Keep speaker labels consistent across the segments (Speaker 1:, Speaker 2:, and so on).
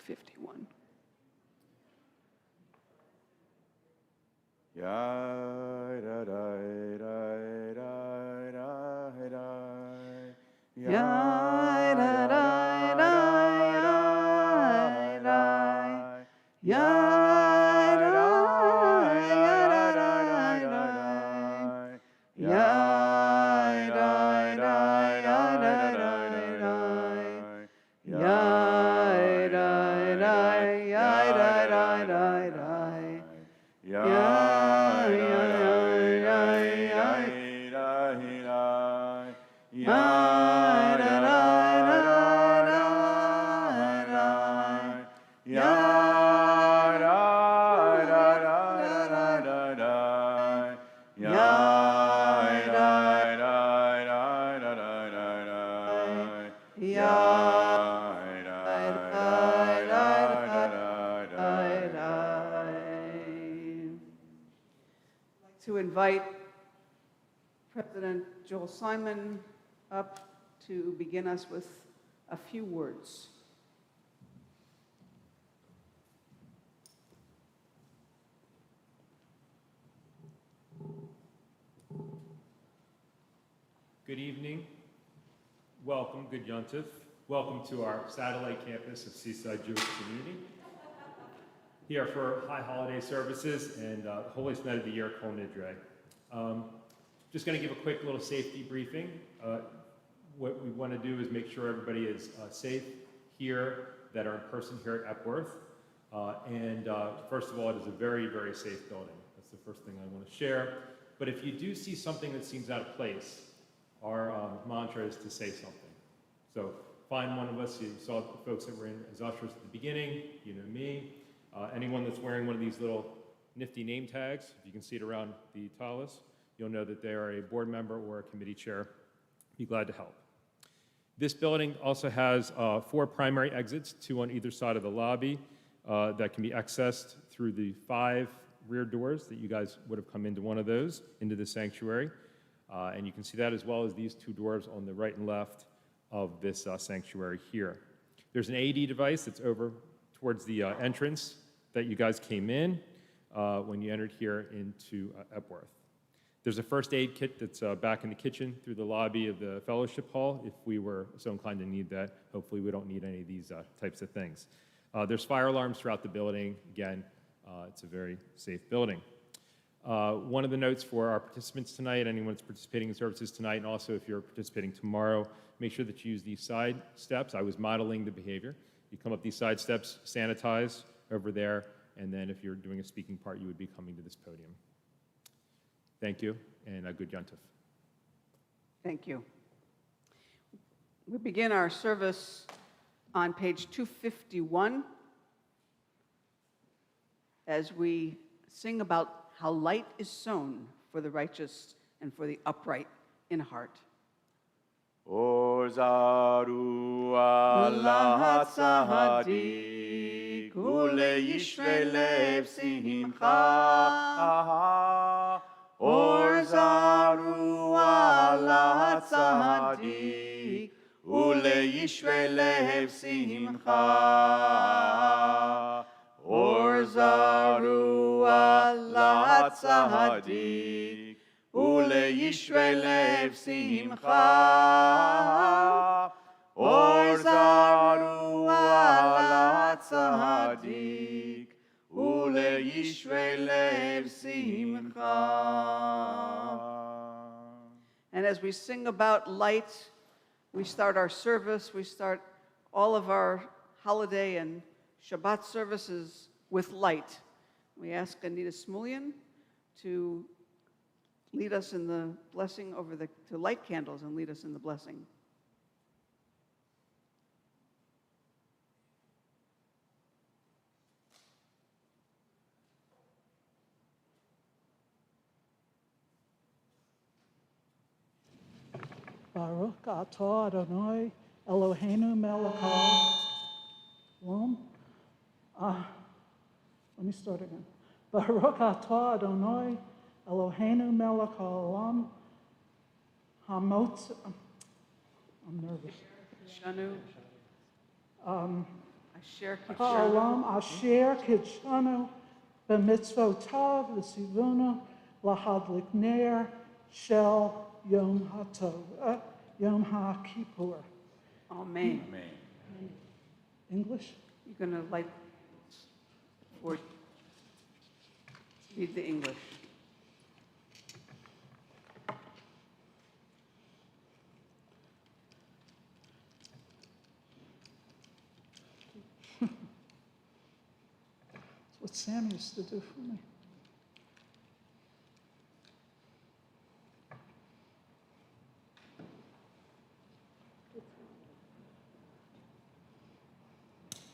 Speaker 1: 251. To invite President Joel Simon up to begin us with a few words.
Speaker 2: Good evening. Welcome, good Yontif. Welcome to our satellite campus of Seaside Jewish Community. Here for high holiday services and the holiest night of the year, Kol Nidre. Just going to give a quick little safety briefing. What we want to do is make sure everybody is safe here that are in person here at Epworth. First of all, it is a very, very safe building. That's the first thing I want to share. But if you do see something that seems out of place, our mantra is to say something. So find one of us. You saw the folks that were in as ushers at the beginning, you know me. Anyone that's wearing one of these little nifty name tags, if you can see it around the talus, you'll know that they are a board member or a committee chair. Be glad to help. This building also has 4 primary exits, 2 on either side of the lobby that can be accessed through the 5 rear doors that you guys would have come into one of those, into the sanctuary. And you can see that as well as these 2 doors on the right and left of this sanctuary here. There's an AED device that's over towards the entrance that you guys came in when you entered here into Epworth. There's a first aid kit that's back in the kitchen through the lobby of the fellowship hall if we were so inclined to need that. Hopefully we don't need any of these types of things. There's fire alarms throughout the building. Again, it's a very safe building. One of the notes for our participants tonight, anyone that's participating in services tonight, and also if you're participating tomorrow, make sure that you use these side steps. I was modeling the behavior. You come up these side steps, sanitize over there, and then if you're doing a speaking part, you would be coming to this podium. Thank you, and a good Yontif.
Speaker 1: Thank you. We begin our service on page 251 as we sing about how light is sown for the righteous and for the upright in heart.
Speaker 3: Orzaru Allah Tzadik Uleyishvei lev simcha. Orzaru Allah Tzadik Uleyishvei lev simcha. Orzaru Allah Tzadik Uleyishvei lev simcha. Orzaru ala tzadik Uleyishvei lev simcha.
Speaker 1: And as we sing about light, we start our service, we start all of our holiday and Shabbat services with light. We ask Amidah Smulian to lead us in the blessing to light candles and lead us in the blessing.
Speaker 4: Baruch atah Adonai Eloheinu melech haolam. Let me start again. Baruch atah Adonai Eloheinu melech haolam. Hamotz. I'm nervous.
Speaker 1: Shanu.
Speaker 4: I
Speaker 1: Asher Kitshanu,
Speaker 4: Ha'olam asher kitshanu b'mitzvotav v'sivunu lahadlik ner shel Yom HaTov, Yom HaKippur.
Speaker 1: Amen.
Speaker 3: Amen.
Speaker 1: You're
Speaker 4: English?
Speaker 1: going to light or read the English.
Speaker 4: That's what Sam used to do for me.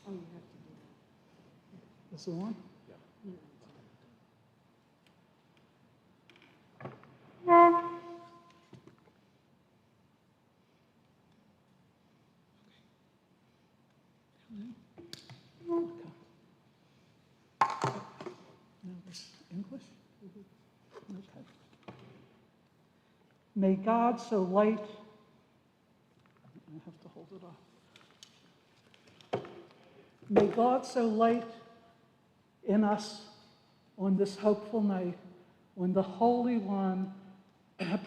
Speaker 1: Oh, you have to do
Speaker 4: This the one? Okay. Now this English? Okay. May God so light, I have to hold it up. May God so light in us on this hopeful night when the Holy One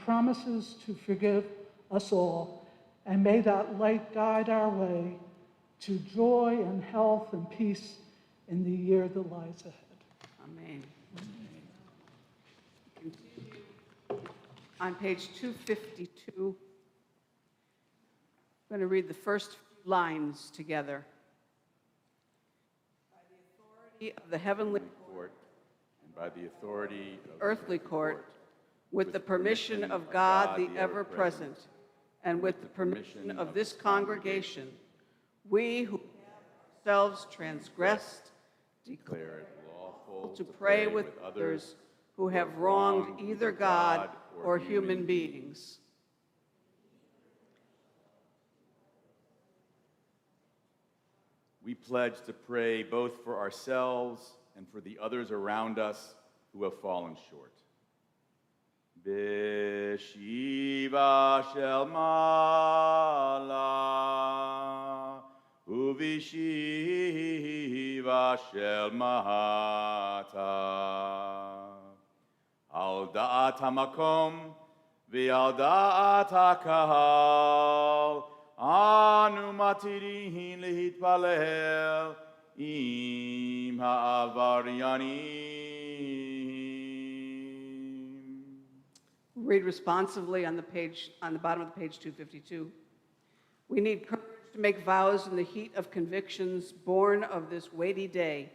Speaker 4: promises to forgive us all, and may that light guide our way to joy and health and peace in the year that lies ahead.
Speaker 1: Amen. Continue. On page 252, I'm going to read the first few lines together. By the authority of the heavenly
Speaker 3: Court, and by the authority of the
Speaker 1: earthly court, with the permission of God the ever-present, and with the permission of this congregation, we who have ourselves transgressed declare
Speaker 3: declare it lawful
Speaker 1: to pray with others who have wronged either God or human beings.
Speaker 3: We pledge to pray both for ourselves and for the others around us who have fallen short. B'shiva shel mala, u'b'shiva shel mata, al da'at hamakom v'al da'at hakahal, anu matirin lehitpalel im ha'avaryanim.
Speaker 1: Read responsively on the bottom of the page 252. We need courage to make vows in the heat of convictions born of this weighty day,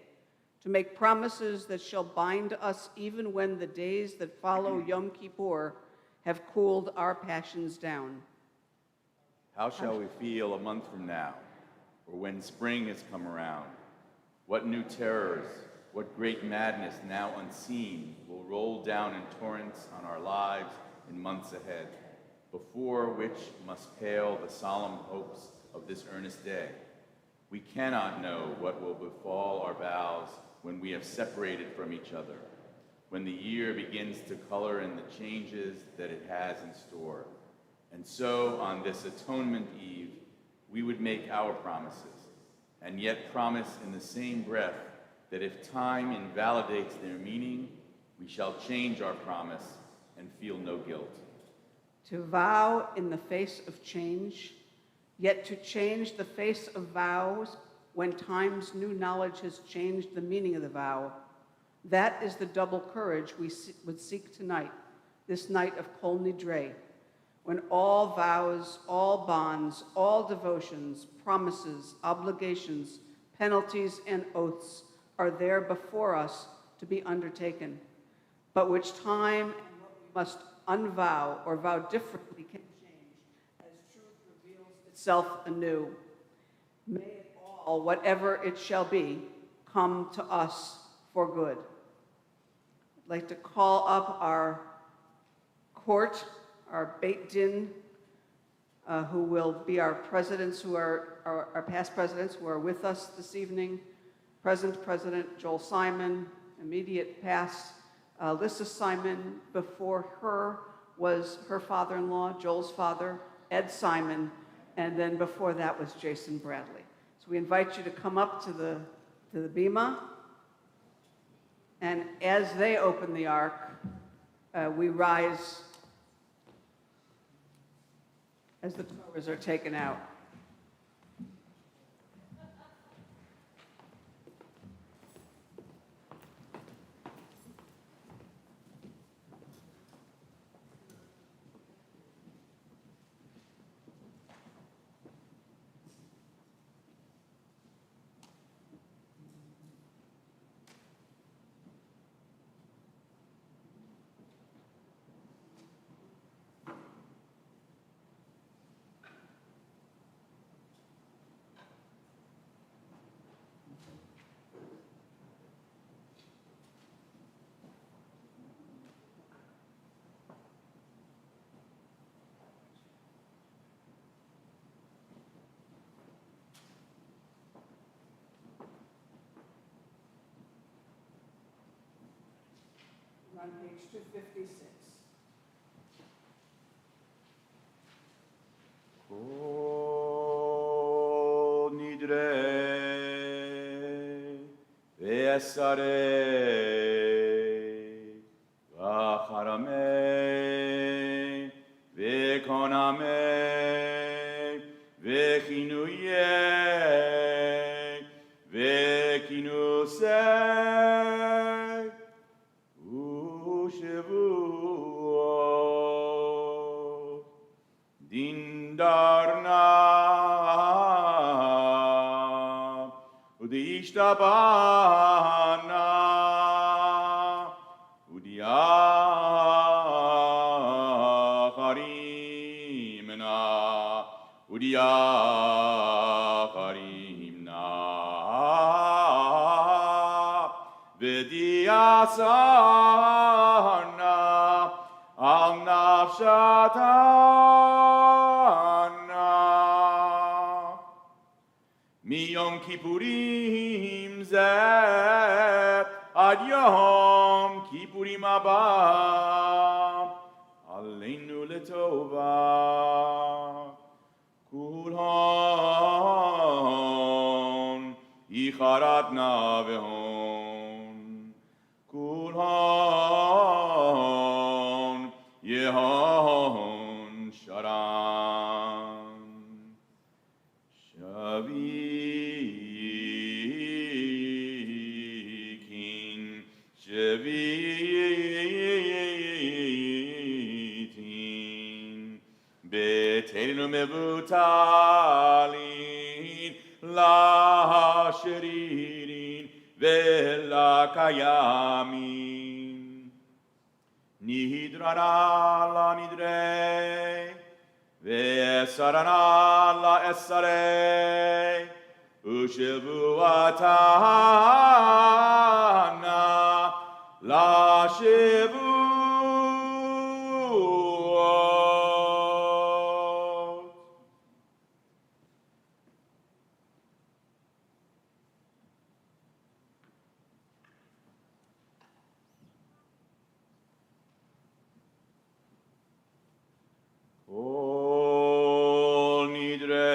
Speaker 1: to make promises that shall bind us even when the days that follow Yom Kippur have cooled our passions down.
Speaker 3: How shall we feel a month from now, or when spring has come around? What new terrors, what great madness now unseen will roll down in torrents on our lives in months ahead, before which must pale the solemn hopes of this earnest day. We cannot know what will befall our vows when we have separated from each other, when the year begins to color in the changes that it has in store. And so, on this Atonement Eve, we would make our promises, and yet promise in the same breath that if time invalidates their meaning, we shall change our promise and feel no guilt.
Speaker 1: To vow in the face of change, yet to change the face of vows when time's new knowledge has changed the meaning of the vow, that is the double courage we would seek tonight, this night of Kol Nidre, when all vows, all bonds, all devotions, promises, obligations, penalties, and oaths are there before us to be undertaken, but which time and what we must unvow or vow differently can change as truth reveals itself anew. May it all, whatever it shall be, come to us for good. I'd like to call up our court, our Beit Din, who will be our presidents, who are our past presidents who are with us this evening. Present President Joel Simon, immediate past Lissa Simon. Before her was her father-in-law, Joel's father, Ed Simon, and then before that was Jason Bradley. So So we invite you to come up to the bima, and as they open the ark, we rise as the Torahs are taken out. On page 256.
Speaker 3: Kol Nidre ve'esarei v'acharamei ve'konamei ve'chinuyei ve'kinusei Shavuot, Dindarna, Udishtabana, Udiacharimna, Udiacharimna, Vidyasana, Al nafshatana Mi Yom Kippurim zeh Ad Yom Kippurim haba Aleinu letova Kulhon Yicharadna vehon Kulhon Yehon Sharan Shavikin Shavitin Betelinu Mevutalin La Sheririn Vela Kayamin Nidrana la nidre, ve'esarana la esare, ushevuatana la shevuot. Kol Nidre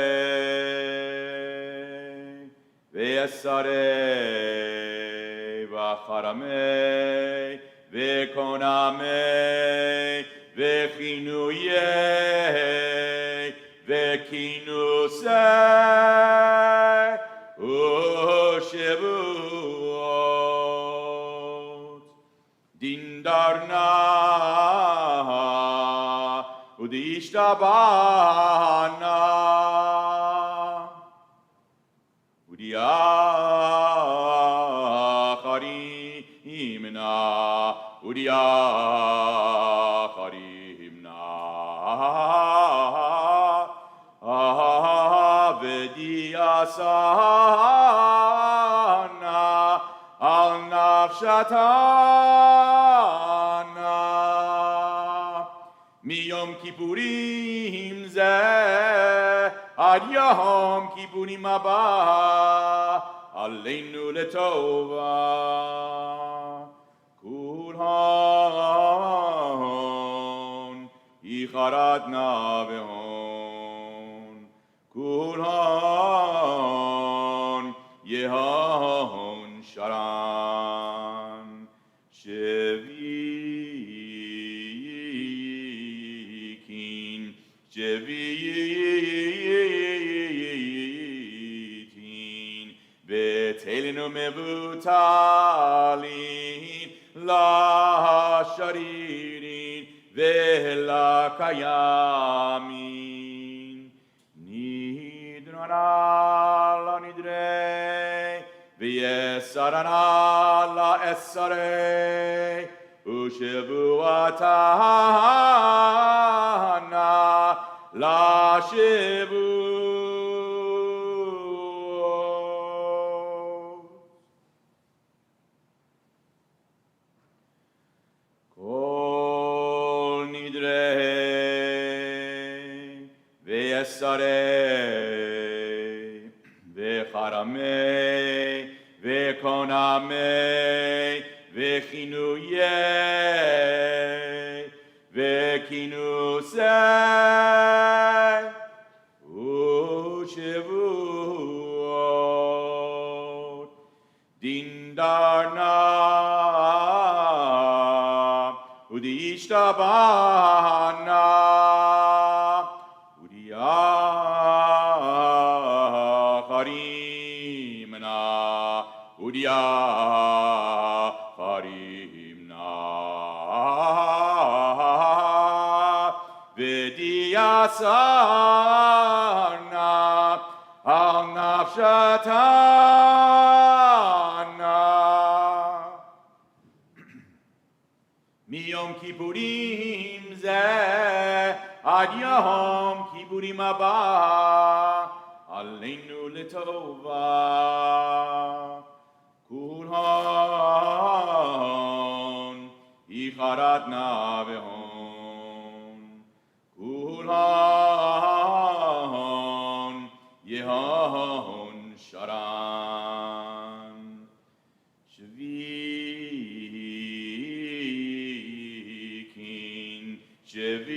Speaker 3: ve'esarei v'acharamei ve'konamei ve'chinuyei ve'kinusei u'shevuot Dindarna Udishtabana Udiacharimna Udiacharimna Vediasana Al nafshatana Mi Yom Kippurim zeh Ad Yom Kippurim haba Aleinu letova Kulhon Yicharadna vehon Kulhon Betelinu mevutalin la sharirin vela kayamin Nidrana la nidre V'yesarana la esare Ushevuatana la shivu Kol Nidre V'yesare V'charamei V'konamei V'chinuyei V'kinusei U'shevuot Dindarna U'diishtabana U'diacharimna U'diacharimna V'diasarna Al nafshatana Miyom Kippurim zeh ad Yom Kippurim haba Aleinu letova Kulhan Icharatna vehon Kulhan Yehon Sharan Shvikin Shvitin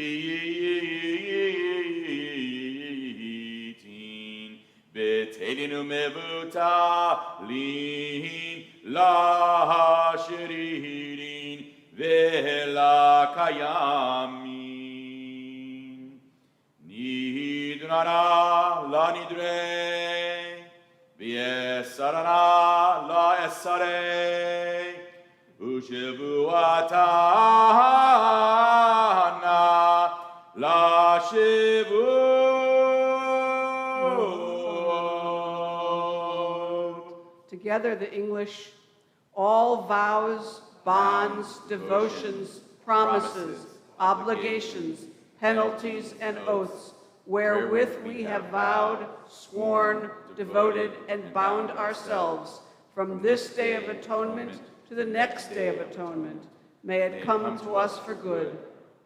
Speaker 3: Betelinu mevutalin La shiririn Vela kayamin Nidrana la nidre V'yesarana la esare Ushevuatana la shivu
Speaker 1: Together, the English, all vows, bonds, devotions, promises, obligations, penalties, and oaths, wherewith we have vowed, sworn, devoted, and bound ourselves from this day of atonement to the next day of atonement. May it come to us for good.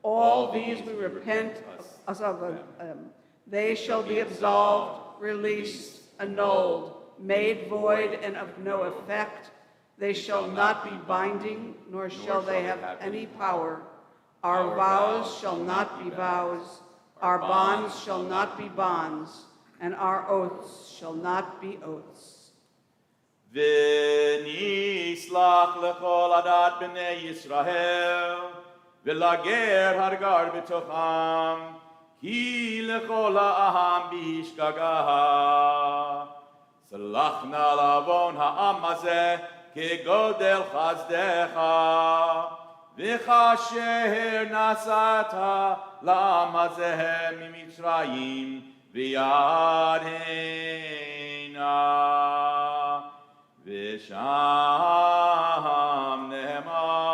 Speaker 1: All these we repent of them. They shall be absolved, released, annulled, made void, and of no effect. They shall not be binding, nor shall they have any power. Our vows shall not be vows. Our bonds shall not be bonds, and our oaths shall not be oaths.
Speaker 3: V'nislach lechol adat b'nei Yisrael, v'lager hargar b'tocham, ki lechol ha'am b'ishgagah. Salachna lavon ha'am hazeh, kegodel chazdecha, v'chasher nasata la'am hazeh mimitzrayim, v'yadena. V'sham nehemar.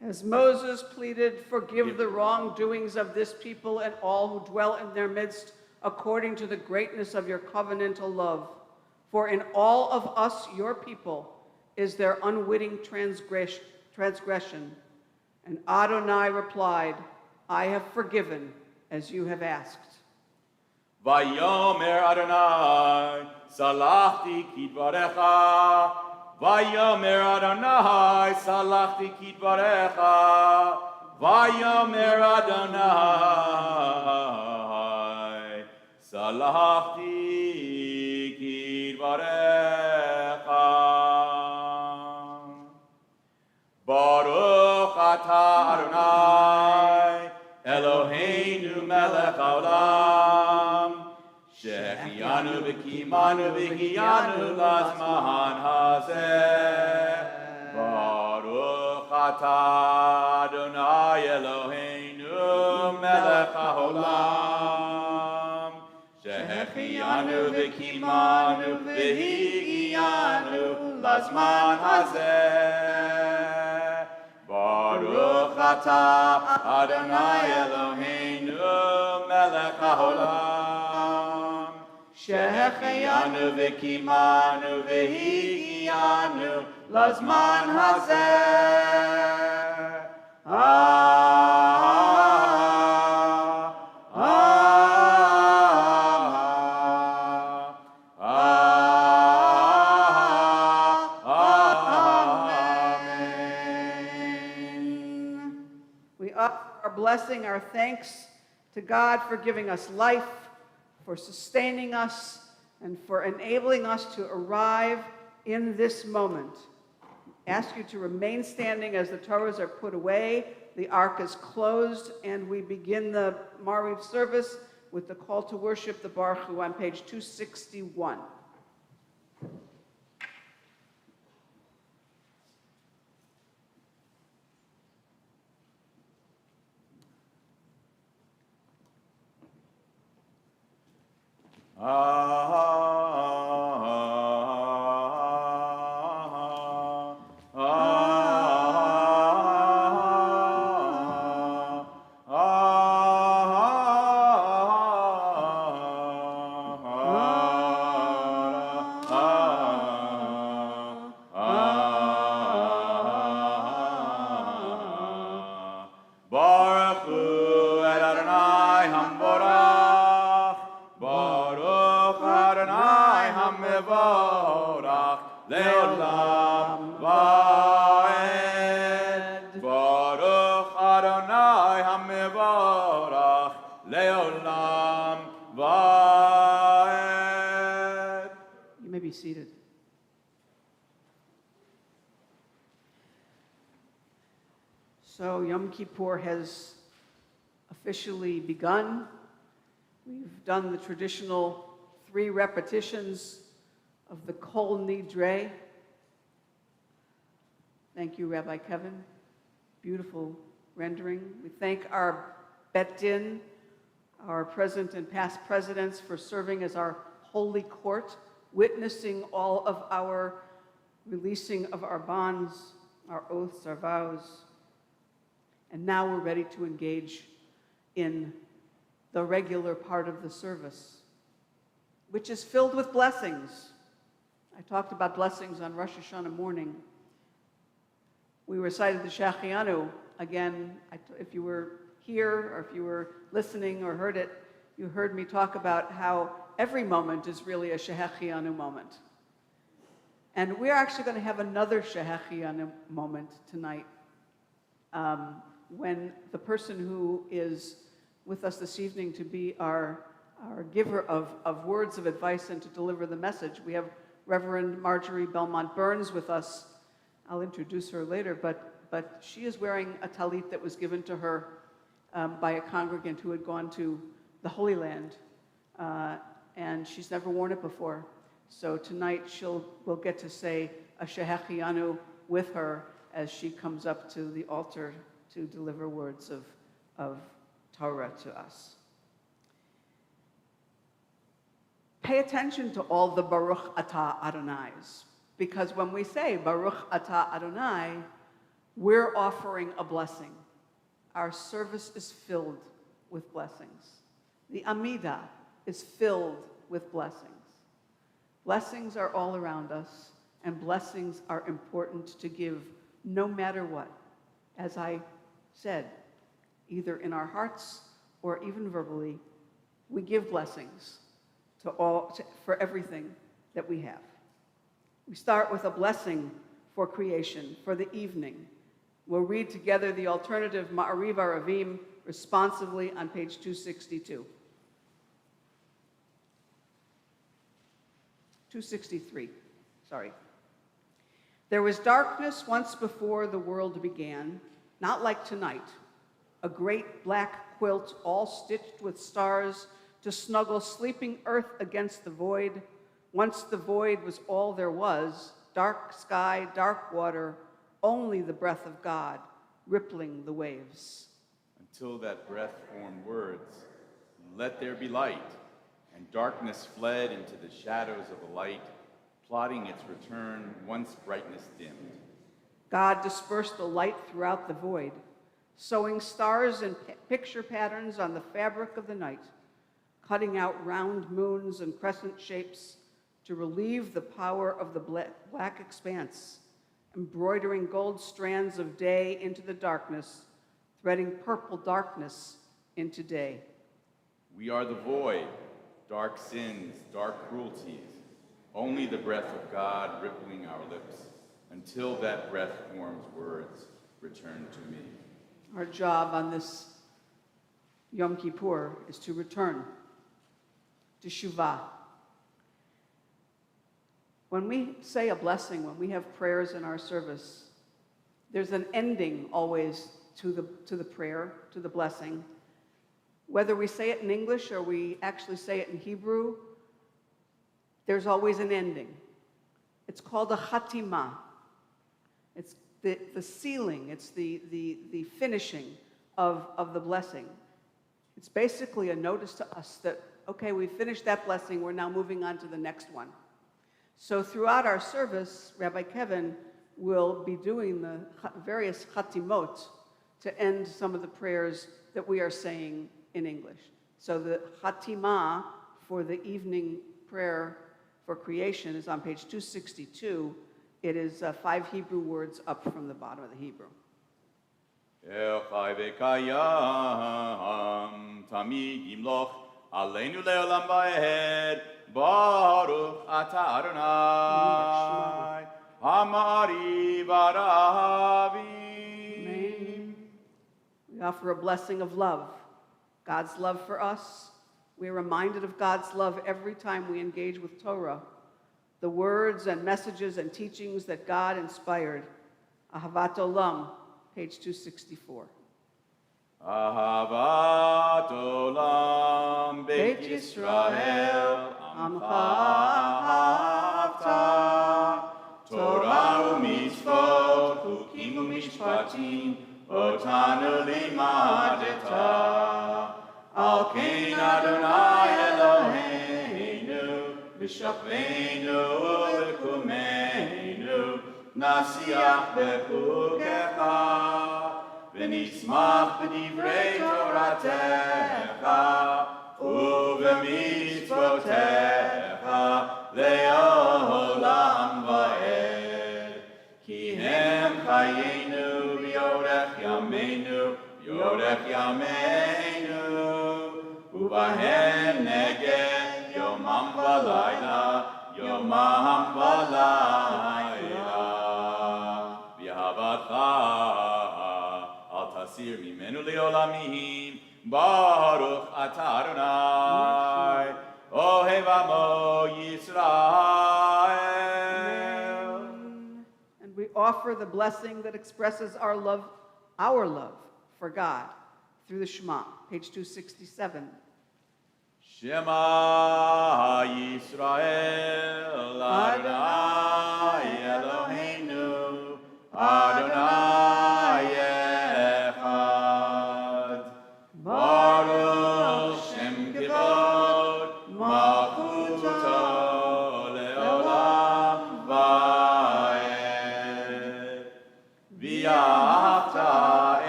Speaker 1: As Moses pleaded, forgive the wrongdoings of this people and all who dwell in their midst, according to the greatness of your covenantal love. For in all of us, your people, is there unwitting transgression. And Adonai replied, I have forgiven as you have asked.
Speaker 3: Vayomer Adonai, salachti kidvarecha. Vayomer Adonai, salachti kidvarecha. Vayomer Adonai, salachti kidvarecha. Baruch atah Adonai, Eloheinu melech haolam, שהחיינו וקיימנו והגענו לזמן הזה. ברוך אתה אדוני אלוהינו מלך העולם. שהחיינו וקיימנו והגענו לזמן הזה. ברוך אתה אדוני אלוהינו מלך העולם. שהחיינו וקיימנו והגענו לזמן הזה.
Speaker 1: We offer our blessing, our thanks to God for giving us life, for sustaining us, and for enabling us to arrive in this moment. Ask you to remain standing as the Torahs are put away, the ark is closed, and we begin the Mariv service with the call to worship, the Baruch Hu, on page 261. You may be seated. So Yom Kippur has officially begun. We've done the traditional 3 repetitions of the Kol Nidre. Thank you, Rabbi Kevin. Beautiful rendering. We thank our Bet Din, our present and past presidents, for serving as our holy court, witnessing all of our releasing of our bonds, our oaths, our vows. And now we're ready to engage in the regular part of the service, which is filled with blessings. I talked about blessings on Rosh Hashanah morning. We recited the Shachianu. Again, if you were here or if you were listening or heard it, you heard me talk about how every moment is really a Shachianu moment. And we're actually going to have another Shachianu moment tonight when the person who is with us this evening to be our giver of words of advice and to deliver the message. We have Reverend Marjorie Belmont Burns with us. I'll introduce her later, but she is wearing a talit that was given to her by a congregant who had gone to the Holy Land, and she's never worn it before. So tonight we'll get to say a Shehechianu with her as she comes up to the altar to deliver words of Torah to us. Pay attention to all the Baruch Atah Adonais, because when we say Baruch Atah Adonai, we're offering a blessing. Our service is filled with blessings. The Amidah is filled with blessings. Blessings are all around us, and blessings are important to give no matter what. As I said, either in our hearts or even verbally, we give blessings for everything that we have. We start with a blessing for creation, for the evening. We'll read together the alternative Ma'ariv Aravim responsively on page 262. 263, sorry. There was darkness once before the world began, not like tonight, a great black quilt all stitched with stars to snuggle sleeping earth against the void. Once the void was all there was, dark sky, dark water, only the breath of God rippling the waves.
Speaker 3: Until that breath formed words, let there be light, and darkness fled into the shadows of a light, plotting its return once brightness dimmed.
Speaker 1: God dispersed the light throughout the void, sewing stars and picture patterns on the fabric of the night, cutting out round moons and crescent shapes to relieve the power of the black expanse, embroidering gold strands of day into the darkness, threading purple darkness into day.
Speaker 3: We are the void, dark sins, dark cruelties, only the breath of God rippling our lips, until that breath forms words, return to me.
Speaker 1: Our job on this Yom Kippur is to return to Teshuvah. When we say a blessing, when we have prayers in our service, there's an ending always to the prayer, to the blessing. Whether we say it in English or we actually say it in Hebrew, there's always an ending. It's called a chatimah. It's the sealing, it's the finishing of the blessing. It's basically a notice to us that, okay, we finished that blessing, we're now moving on to the next one. So throughout our service, Rabbi Kevin will be doing the various chatimot to end some of the prayers that we are saying in English. So the chatimah for the evening prayer for creation is on page 262. It is 5 Hebrew words up from the bottom of the Hebrew.
Speaker 3: El chai v'kayam tamid yimloch aleinu le'olam va'ed baruch ata Adonai hamari v'aravim.
Speaker 1: We offer a blessing of love, God's love for us. We are reminded of God's love every time we engage with Torah, the words and messages and teachings that God inspired. Ahavat Olam, page 264.
Speaker 3: Ahavat olam Beit Yisrael Amcha ahavta Torah u'mitzvot Chukim u'mishpatim Otanu limadeta Al kein Adonai Eloheinu B'shachveinu u'b'kumeinu Nasiach b'chukecha V'nismach b'divrei Toratecha U'v'mitzvotecha Le'olam va'ed Ki hem chayenu v'yorech yameinu V'yorech yameinu U'bahem neged Yomam v'layla Yomam v'layla V'yahavata Al tasir mimenu le'olamim Baruch ata Adonai Ohev amo Yisrael.
Speaker 1: And we offer the blessing that expresses our love for God through the Shema, page 267.
Speaker 3: Shema Yisrael Adonai Eloheinu Adonai Echad Baruch Shem Kivod Malchuto Leolam Va'ed V'yafta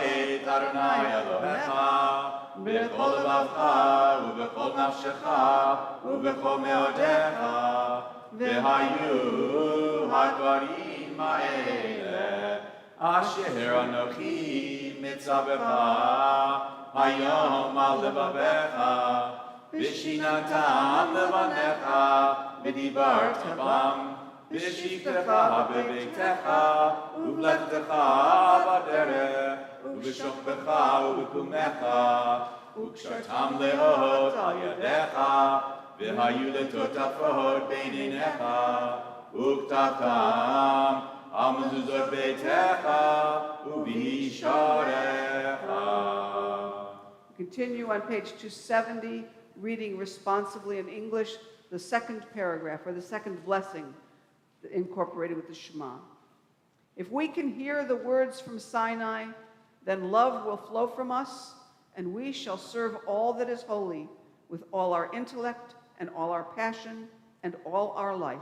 Speaker 3: et Adonai Elohecha B'chol levavcha ובכל נפשך ובכל מאודיך והיו הדברים האלה אשר אנוכי מצווך היום על לבביך ושיננתם לבניך ודיברת בם בשבתך בביתך ובלכתך בדרך ובשוכבך ובקומך וקשרתם לאות על ידיך, והיו לטוטפות בין עיניך, וכתבתם על מזוזות ביתך ובישעריך.
Speaker 1: Continue on page 270 reading responsibly in English the second paragraph or the second blessing incorporated with the Shema. If we can hear the words from Sinai, then love will flow from us, and we shall serve all that is holy with all our intellect and all our passion and all our life.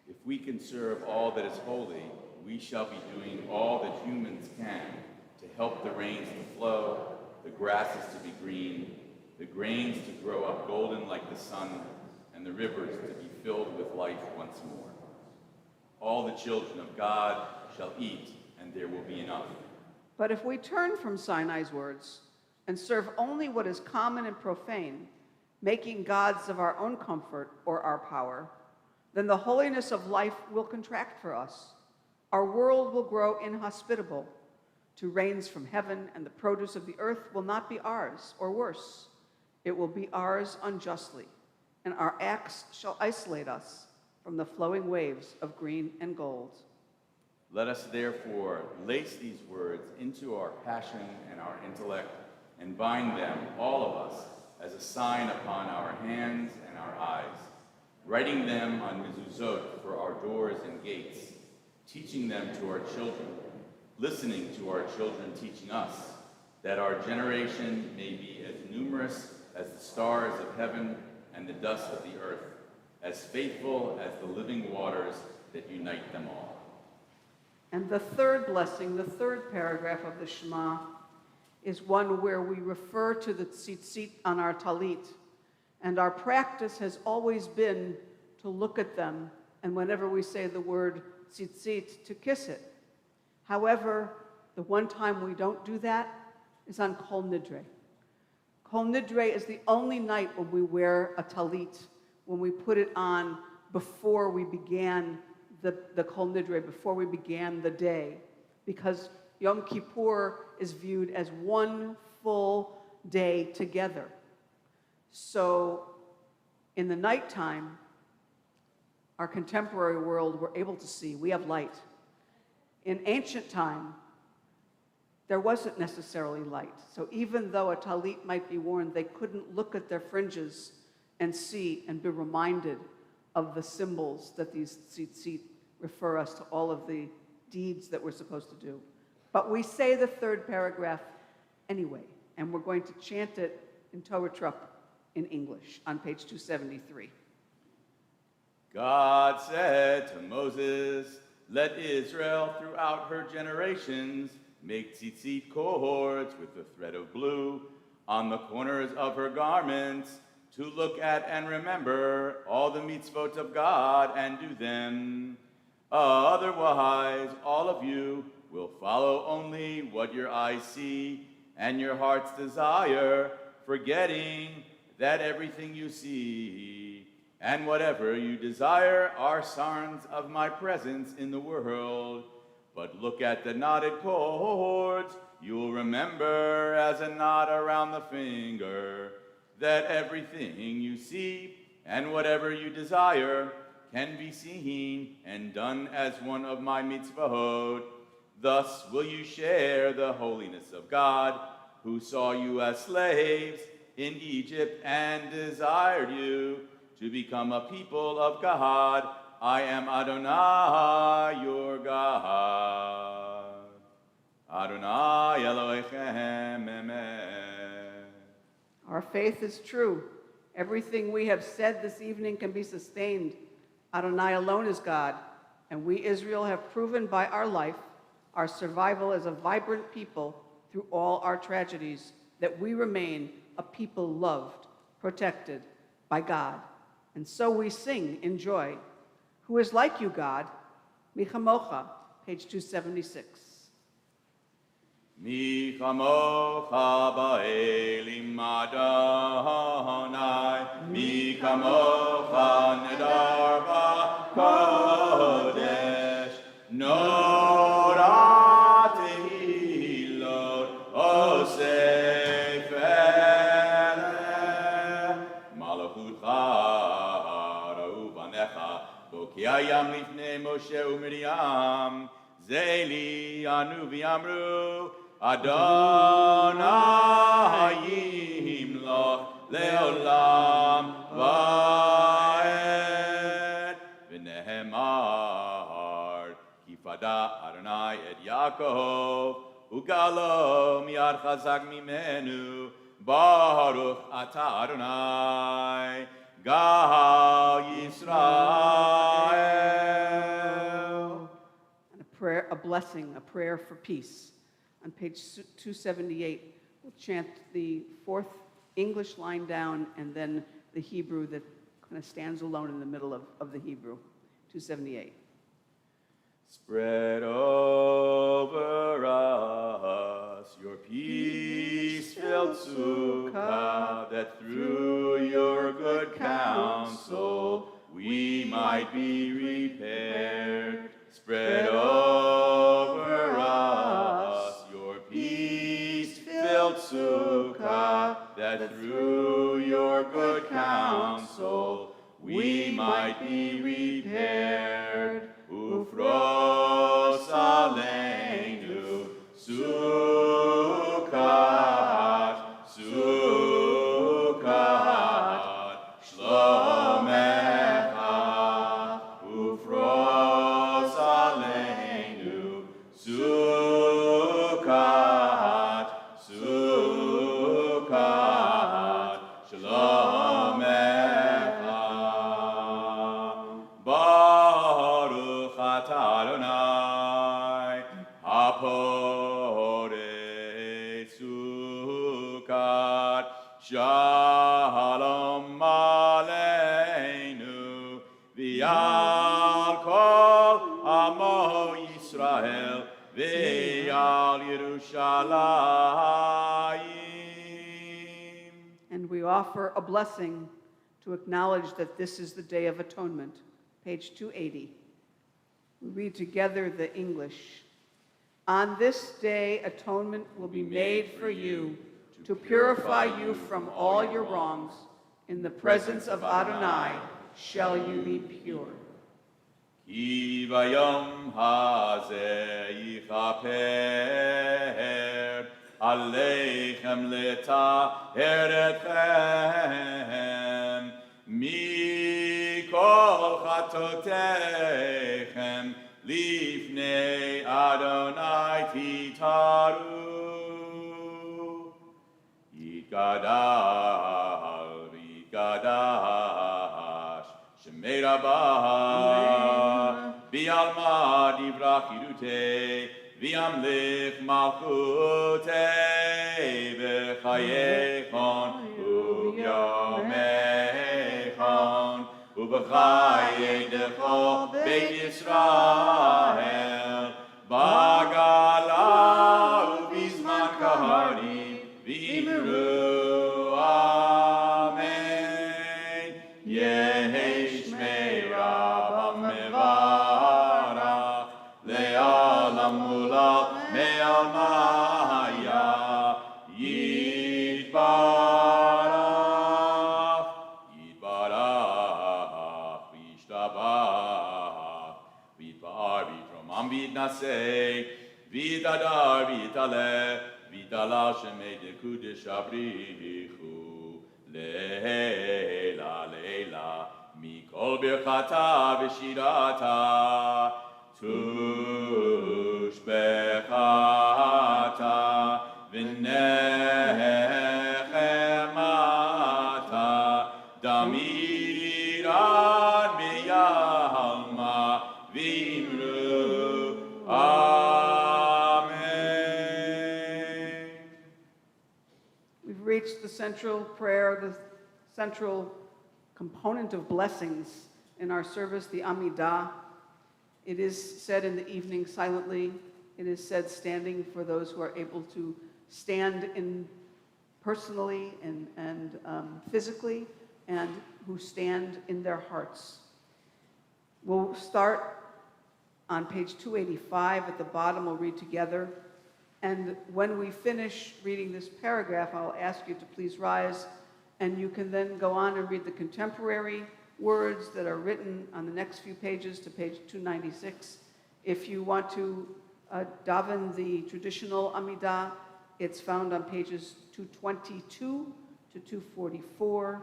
Speaker 3: If we can serve all that is holy, we shall be doing all that humans can to help the rains to flow, the grasses to be green, the grains to grow up golden like the sun, and the rivers to be filled with life once more. All the children of God shall eat, and there will be enough.
Speaker 1: But if we turn from Sinai's words and serve only what is common and profane, making gods of our own comfort or our power, then the holiness of life will contract for us. Our world will grow inhospitable to rains from heaven, and the produce of the earth will not be ours, or worse, it will be ours unjustly, and our acts shall isolate us from the flowing waves of green and gold.
Speaker 3: Let us therefore lace these words into our passion and our intellect, and bind them, all of us, as a sign upon our hands and our eyes, writing them on mezuzot for our doors and gates, teaching them to our children, listening to our children teaching us, that our generation may be as numerous as the stars of heaven and the dust of the earth, as faithful as the living waters that unite them all.
Speaker 1: And the third blessing, the third paragraph of the Shema, is one where we refer to the tzitzit on our talit. And our practice has always been to look at them, and whenever we say the word tzitzit, to kiss it. However, the one time we don't do that is on Kol Nidre. Kol Nidre is the only night when we wear a talit, when we put it on before we began the Kol Nidre, before we began the day, because Yom Kippur is viewed as one full day together. So in the nighttime, our contemporary world, we're able to see, we have light. In ancient time, there wasn't necessarily light. So even though a talit might be worn, they couldn't look at their fringes and see and be reminded of the symbols that these tzitzit refer us to all of the deeds that we're supposed to do. But we say the third paragraph anyway, and we're going to chant it in Torah Trup in English on page 273.
Speaker 3: God said to Moses, "Let Israel throughout her generations make tzitzit cords with the thread of blue on the corners of her garments, to look at and remember all the mitzvot of God and do them. Otherwise, all of you will follow only what your eyes see and your heart's desire, forgetting that everything you see and whatever you desire are signs of my presence in the world. But look at the knotted cords, you will remember as a knot around the finger, that everything you see and whatever you desire can be seen and done as one of my mitzvahot. Thus will you share the holiness of God, who saw you as slaves in Egypt and desired you to become a people of God. I am Adonai, your God. Adonai Elohechem, Amen.
Speaker 1: Our faith is true. Everything we have said this evening can be sustained. Adonai alone is God, and we, Israel, have proven by our life, our survival as a vibrant people through all our tragedies, that we remain a people loved, protected by God. And so we sing in joy. Who is like you, God? Michamocha, page 276.
Speaker 3: Mi chamocha ba'elim Adonai, mi chamocha nedar ba'kodesh, nora tehilot osef eleh, malachutcha ra'u banecha, boki hayam lifnei Moshe u'Miriam, Zeli anu v'yamru, Adonai yimloch לעולם ועד. ונאמר, כי פדה אדוני את יעקב, וגאלו מיד חזק ממנו, ברוך אתה אדוני, גאל ישראל.
Speaker 1: And a prayer, a blessing, a prayer for peace. On page 278, we'll chant the fourth English line down and then the Hebrew that kind of stands alone in the middle of the Hebrew. 278.
Speaker 3: Spread over us your peace-filled sukkah, that through your good counsel we might be repaired. Spread over us your peace-filled sukkah, that through your good counsel we might be repaired. Ufros aleinu sukkot, sukkot, shlomecha. Ufros aleinu sukkot, sukkot, shlomecha. Baruch atah Adonai, haporei sukkot, shalom aleinu, v'al kol amo Yisrael, v'al Yerushalayim.
Speaker 1: And we offer a blessing to acknowledge that this is the Day of Atonement. Page 280. We read together the English. On this day, atonement will be made for you to purify you from all your wrongs. In the presence of Adonai shall you be pure.
Speaker 3: Ki vayom hazeh yichaper aleichem letaher etchem mikol chatoteichem lifnei Adonai titaru. Yikadash Shemei Rabbah V'alma divrach yidutei V'amlich malchutei V'chayechon u'yomechon U'b'chayei dechol Beit Yisrael B'gala u'bizman kaharim V'imru amen Yehi shmei Rabbah mevarach Le'alam ulal me'almaya Yitbarach Yitbarach V'yishtabach V'yitbar v'yitromam v'yitnaseh V'yitadar v'yitaleh V'yitala shemei dekudesh abrichu Leila leila mikol birchata v'shirata tushbechata v'nechemata damiran b'yalma v'imru amen.
Speaker 1: We've reached the central prayer, the central component of blessings in our service, the Amidah. It is said in the evening silently. It is said standing for those who are able to stand in personally and physically, and who stand in their hearts. We'll start on page 285. At the bottom, we'll read together. And when we finish reading this paragraph, I'll ask you to please rise, and you can then go on and read the contemporary words that are written on the next few pages to page 296. If you want to daven the traditional Amidah, it's found on pages 222 to 244.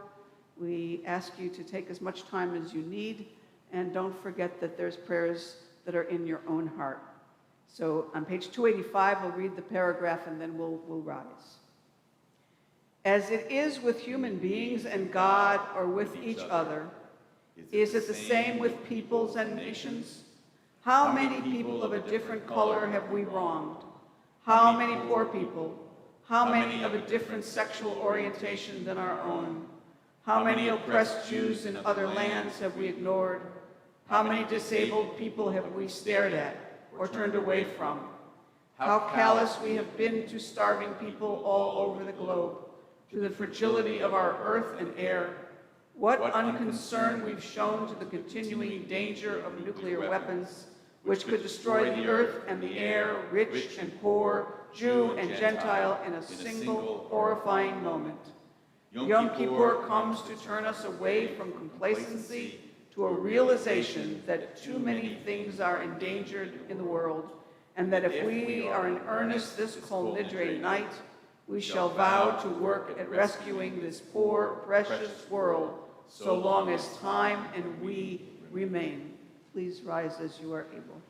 Speaker 1: We ask you to take as much time as you need, and don't forget that there's prayers that are in your own heart. So on page 285, we'll read the paragraph and then we'll rise. As it is with human beings and God, or with each other, is it the same with peoples and nations? How many people of a different color have we wronged? How many poor people? How many of a different sexual orientation than our own? How many oppressed Jews in other lands have we ignored? How many disabled people have we stared at or turned away from? How callous we have been to starving people all over the globe, to the fragility of our earth and air. What unconcern we've shown to the continuing danger of nuclear weapons, which could destroy the earth and the air, rich and poor, Jew and Gentile, in a single horrifying moment. Yom Kippur comes to turn us away from complacency to a realization that too many things are endangered in the world, and that if we are in earnest this Kol Nidre night, we shall vow to work at rescuing this poor, precious world so long as time and we remain. Please rise as you are able.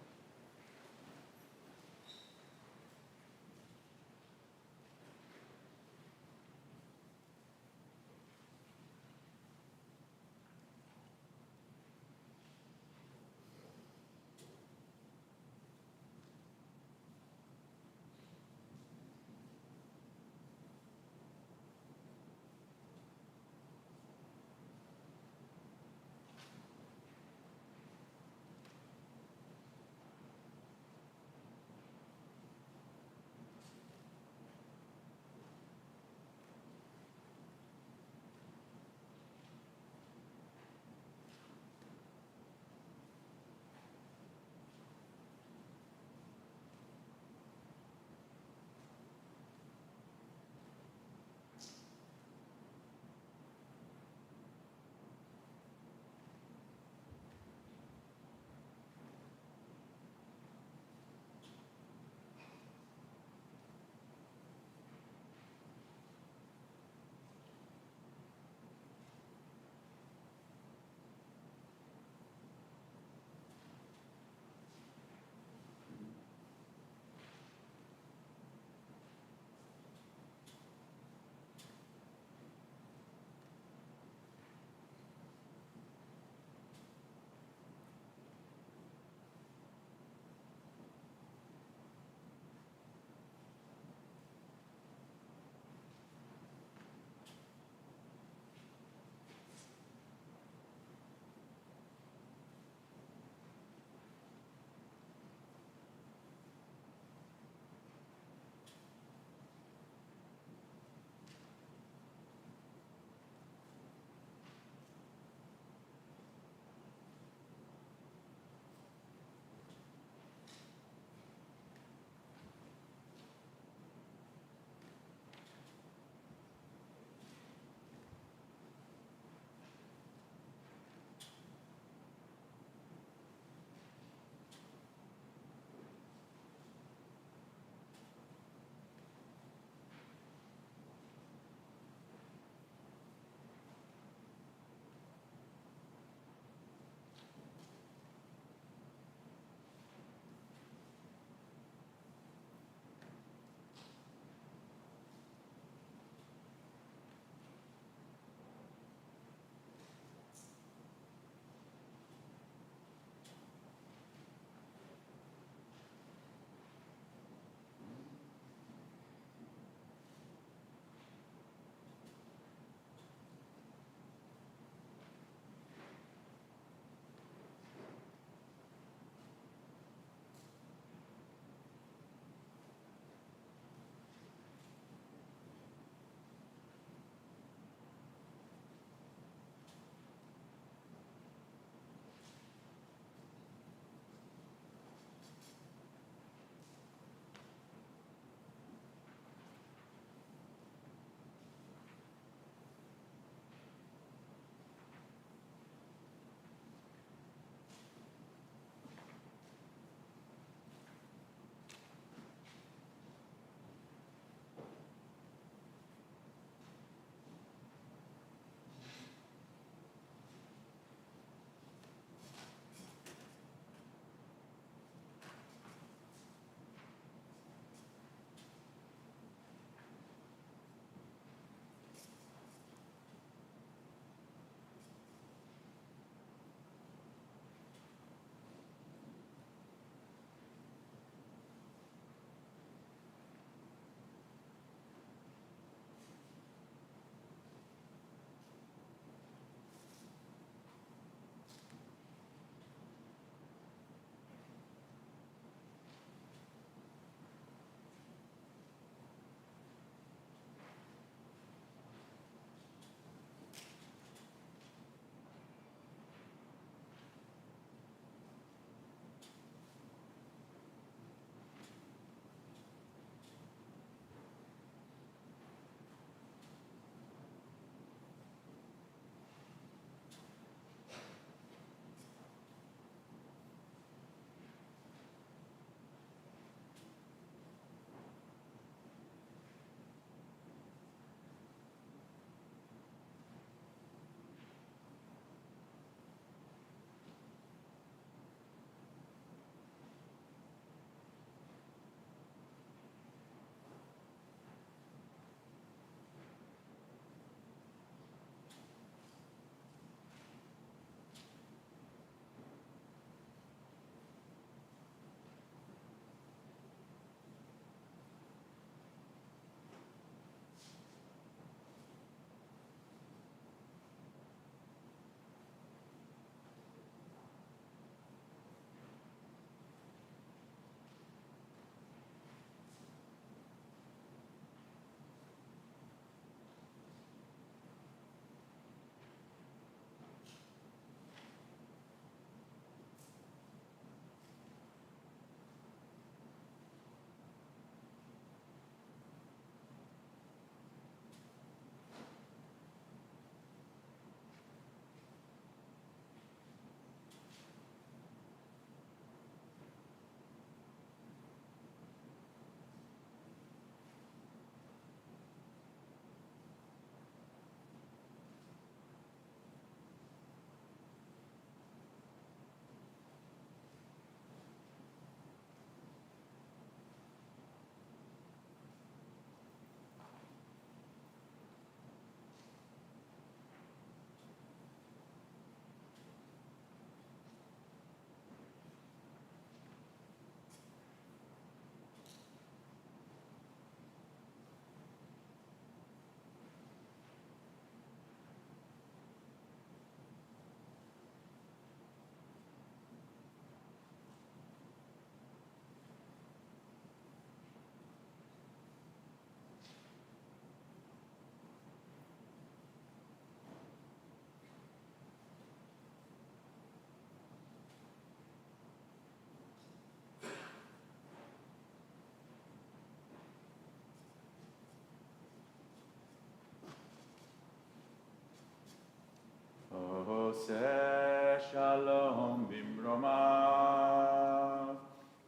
Speaker 3: shalom bimromav.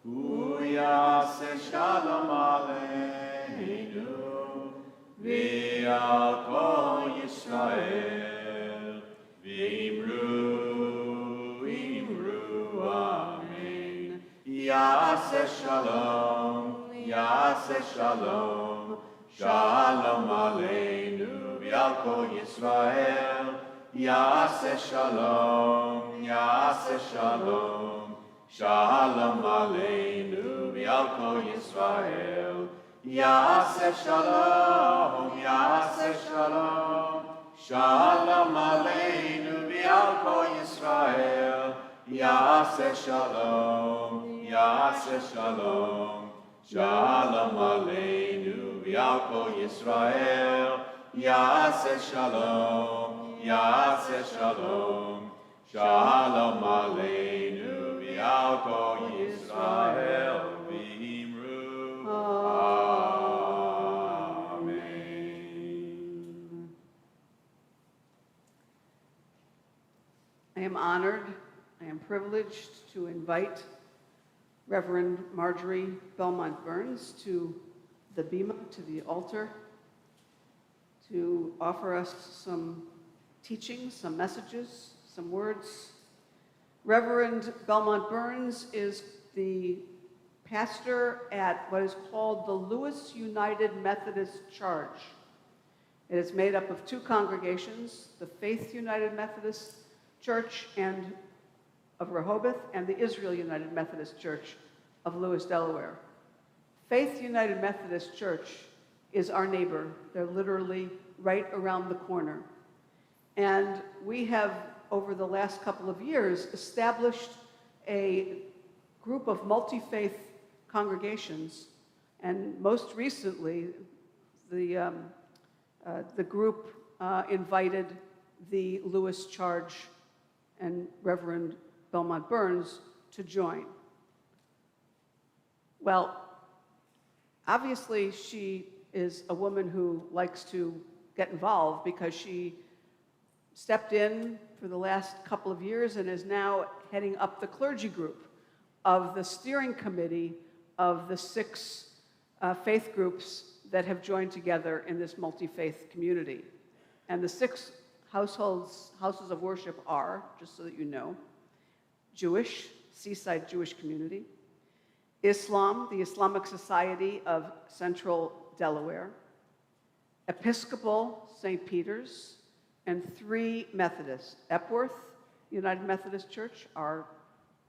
Speaker 3: Hu yaseh shalom aleinu v'al kol Yisrael. V'imru, amen. Yaseh shalom, shalom aleinu v'al kol Yisrael. Yaseh shalom, shalom aleinu v'al kol Yisrael. Yaseh shalom, shalom aleinu v'al kol Yisrael. Yaseh shalom, shalom aleinu v'al kol Yisrael. Yaseh shalom, shalom aleinu v'al kol Yisrael. V'imru, amen.
Speaker 1: I am honored, I am privileged to invite Reverend Marjorie Belmont Burns to the bima, to the altar, to offer us some teachings, some messages, some words. Reverend Belmont Burns is the pastor at what is called the Lewis United Methodist Church. It is made up of two congregations, the Faith United Methodist Church and of Rehoboth and the Israel United Methodist Church of Lewis, Delaware. Faith United Methodist Church is our neighbor. They're literally right around the corner. And we have, over the last couple of years, established a group of multi-faith congregations. And most recently, the group invited the Lewis Charge and Reverend Belmont Burns to join. Well, obviously she is a woman who likes to get involved because she stepped in for the last couple of years and is now heading up the clergy group of the steering committee of the 6 faith groups that have joined together in this multi-faith community. And the 6 houses of worship are, just so that you know, Jewish, Seaside Jewish community, Islam, the Islamic Society of Central Delaware, Episcopal St. Peter's, and 3 Methodists, Epworth United Methodist Church, our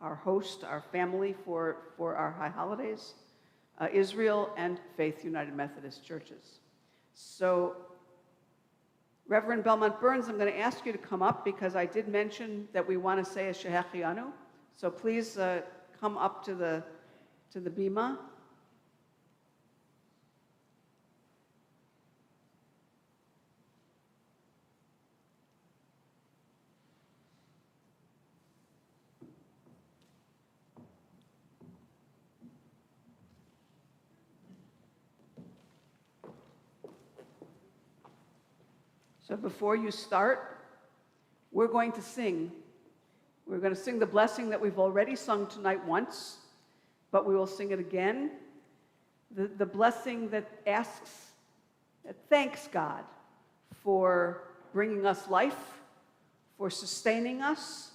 Speaker 1: host, our family for our high holidays, Israel, and Faith United Methodist churches. So, Reverend Belmont Burns, I'm going to ask you to come up because I did mention that we want to say a Shehechianu. So please come up to the bima. So before you start, we're going to sing. We're going to sing the blessing that we've already sung tonight once, but we will sing it again. The blessing that thanks God for bringing us life, for sustaining us,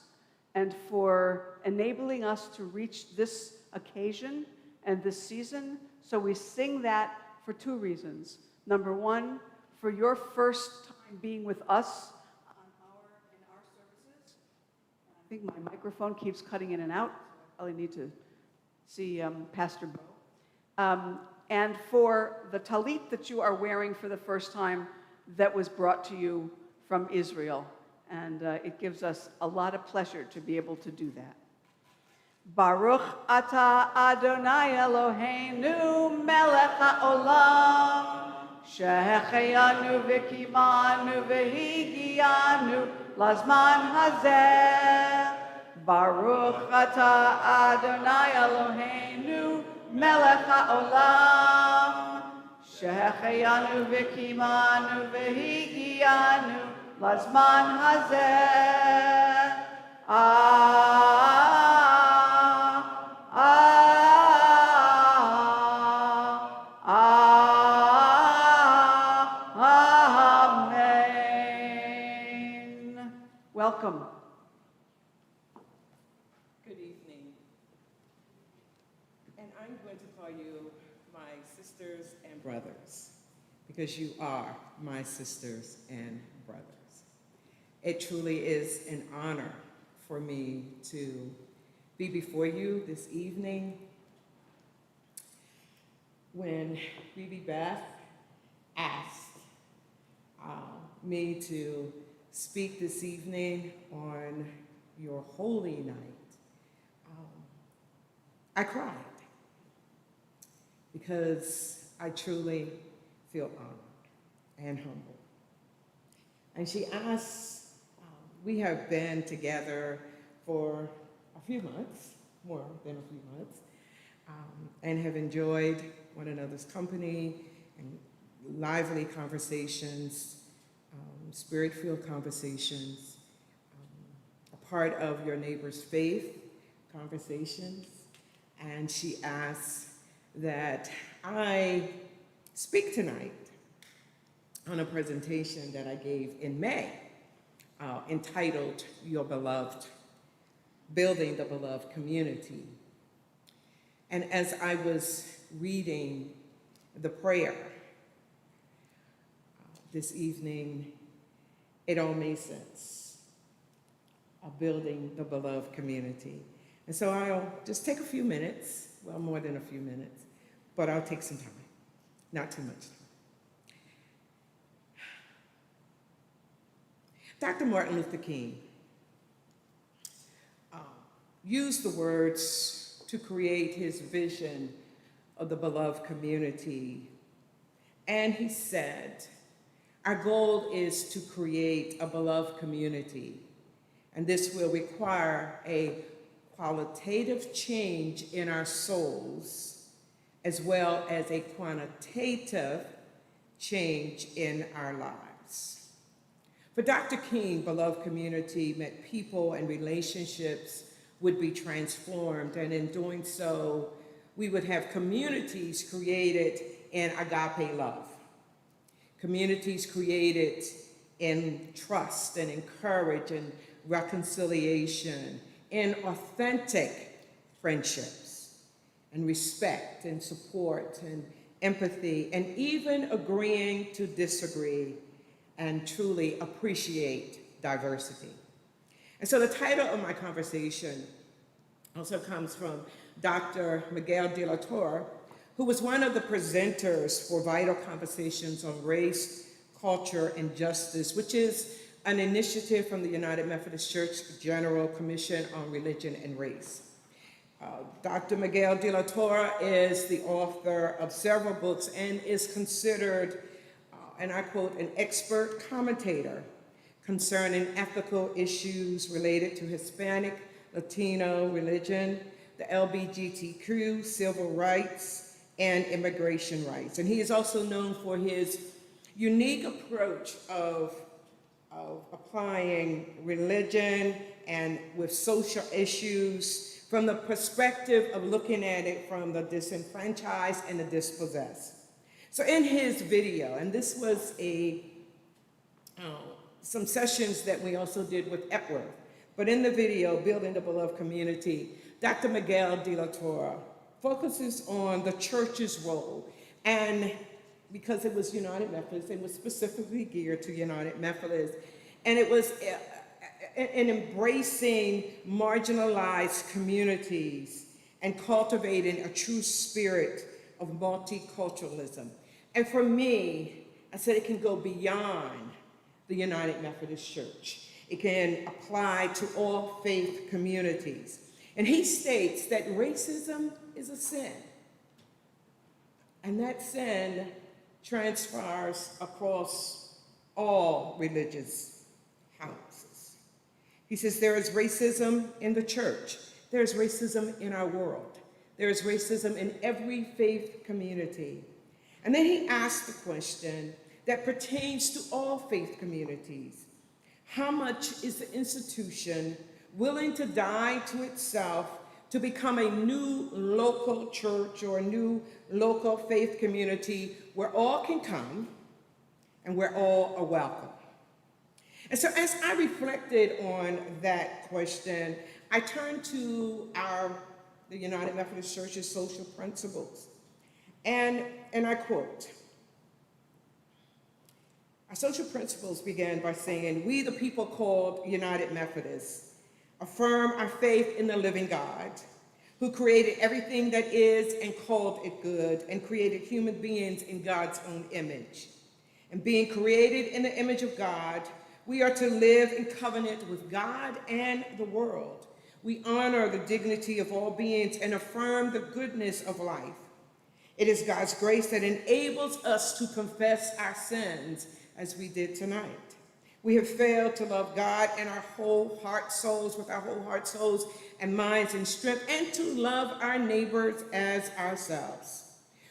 Speaker 1: and for enabling us to reach this occasion and this season. So we sing that for 2 reasons. Number 1, for your first time being with us in our services. I think my microphone keeps cutting in and out. I probably need to see Pastor Bo. And for the talit that you are wearing for the first time that was brought to you from Israel. And it gives us a lot of pleasure to be able to do that. Baruch atah Adonai Eloheinu melech haolam שהחיינו וקיימנו והגיענו לזמן הזה. ברוך אתה אדוני אלוהינו מלך העולם שהחיינו וקיימנו והגיענו לזמן הזה.
Speaker 5: And I'm going to call you my sisters and brothers, because you are my sisters and brothers. It truly is an honor for me to be before you this evening. When Bibi Beth asked me to speak this evening on your holy night, I cried because I truly feel honored and humbled. And she asked, we have been together for a few months, more than a few months, and have enjoyed one another's company and lively conversations, spirit-filled conversations, a part of your neighbor's faith conversations. And she asked that I speak tonight on a presentation that I gave in May, entitled Your Beloved, Building the Beloved Community. And as I was reading the prayer this evening, it all made sense, of building the beloved community. And so I'll just take a few minutes, well, more than a few minutes, but I'll take some time, not too much time. Dr. Martin Luther King used the words to create his vision of the beloved community. And he said, our goal is to create a beloved community, and this will require a qualitative change in our souls, as well as a quantitative change in our lives. For Dr. King, beloved community meant people and relationships would be transformed, and in doing so, we would have communities created in agape love, communities created in trust and in courage and reconciliation, in authentic friendships and respect and support and empathy, and even agreeing to disagree and truly appreciate diversity. And so the title of my conversation also comes from Dr. Miguel de la Torre, who was one of the presenters for Vital Conversations on Race, Culture, and Justice, which is an initiative from the United Methodist Church General Commission on Religion and Race. Dr. Miguel de la Torre is the author of several books and is considered, and I quote, an expert commentator concerning ethical issues related to Hispanic, Latino religion, the LGBTQ, civil rights, and immigration rights. And he is also known for his unique approach of applying religion and with social issues from the perspective of looking at it from the disenfranchised and the dispossessed. So in his video, and this was some sessions that we also did with Epworth, but in the video, Building the Beloved Community, Dr. Miguel de la Torre focuses on the church's role, and because it was United Methodist, it was specifically geared to United Methodist, and it was in embracing marginalized communities and cultivating a true spirit of multiculturalism. And for me, I said it can go beyond the United Methodist Church. It can apply to all faith communities. And he states that racism is a sin, and that sin transpires across all religious houses. He says there is racism in the church. There is racism in our world. There is racism in every faith community. And then he asked the question that pertains to all faith communities. How much is the institution willing to die to itself to become a new local church or a new local faith community where all can come and where all are welcome? And so as I reflected on that question, I turned to our the United Methodist Church's social principles. And I quote, "Our social principles began by saying, 'We, the people called United Methodists, affirm our faith in the living God, who created everything that is and called it good, and created human beings in God's own image. And being created in the image of God, we are to live in covenant with God and the world. We honor the dignity of all beings and affirm the goodness of life. It is God's grace that enables us to confess our sins, as we did tonight. We have failed to love God and our whole heart, souls, with our whole heart, souls, and minds and strength, and to love our neighbors as ourselves.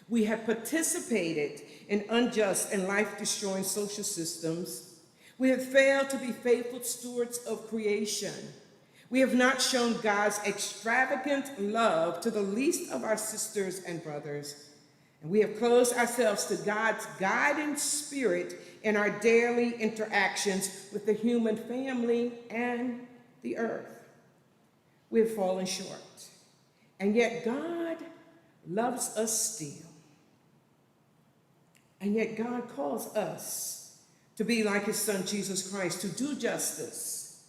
Speaker 5: We have participated in unjust and life-destroying social systems. We have failed to be faithful stewards of creation. We have not shown God's extravagant love to the least of our sisters and brothers. And we have closed ourselves to God's guiding spirit in our daily interactions with the human family and the earth. We have fallen short. And yet God loves us still. And yet God calls us to be like his son, Jesus Christ, to do justice,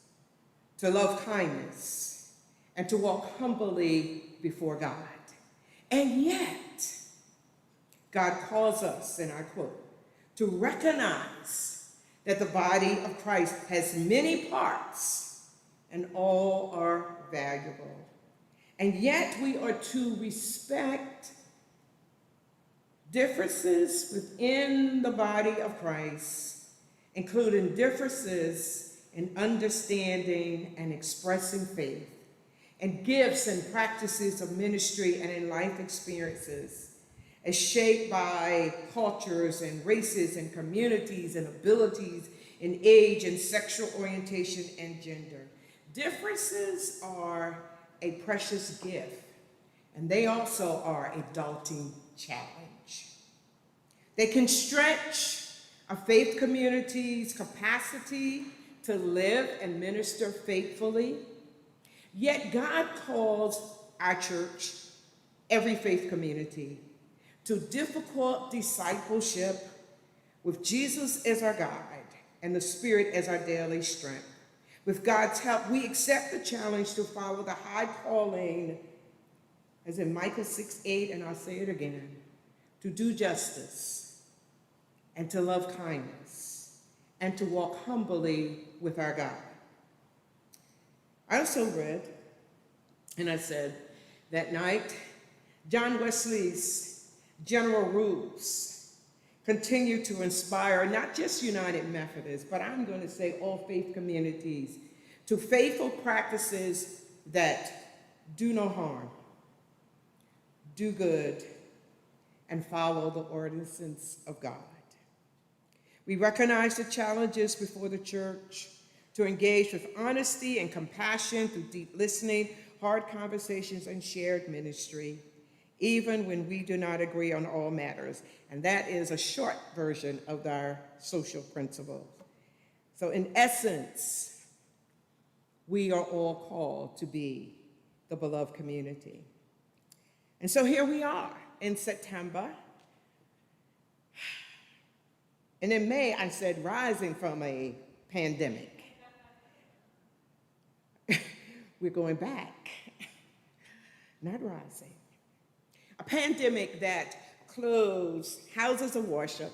Speaker 5: to love kindness, and to walk humbly before God. And yet, God calls us, and I quote, to recognize that the body of Christ has many parts and all are valuable. And yet we are to respect differences within the body of Christ, including differences in understanding and expressing faith, and gifts and practices of ministry and in life experiences, as shaped by cultures and races and communities and abilities in age and sexual orientation and gender. Differences are a precious gift, and they also are a daunting challenge. They can stretch a faith community's capacity to live and minister faithfully, yet God calls our church, every faith community, to difficult discipleship with Jesus as our guide and the Spirit as our daily strength. With God's help, we accept the challenge to follow the high calling, as in Micah 6:8, and I'll say it again, to do justice and to love kindness and to walk humbly with our God. I also read, and I said, that night, John Wesley's general rules continue to inspire not just United Methodists, but I'm going to say all faith communities, to faithful practices that do no harm, do good, and follow the ordinances of God. We recognize the challenges before the church to engage with honesty and compassion through deep listening, hard conversations, and shared ministry, even when we do not agree on all matters. And that is a short version of our social principles. So in essence, we are all called to be the beloved community. And so here we are in September. And in May, I said, rising from a pandemic. We're going back, not rising. A pandemic that closed houses of worship,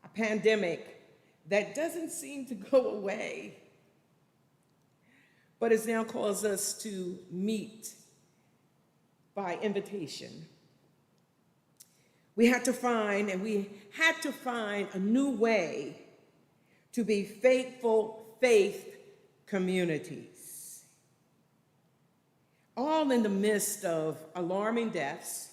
Speaker 5: a pandemic that doesn't seem to go away, but has now caused us to meet by invitation. We had to find a new way to be faithful faith communities. All in the midst of alarming deaths,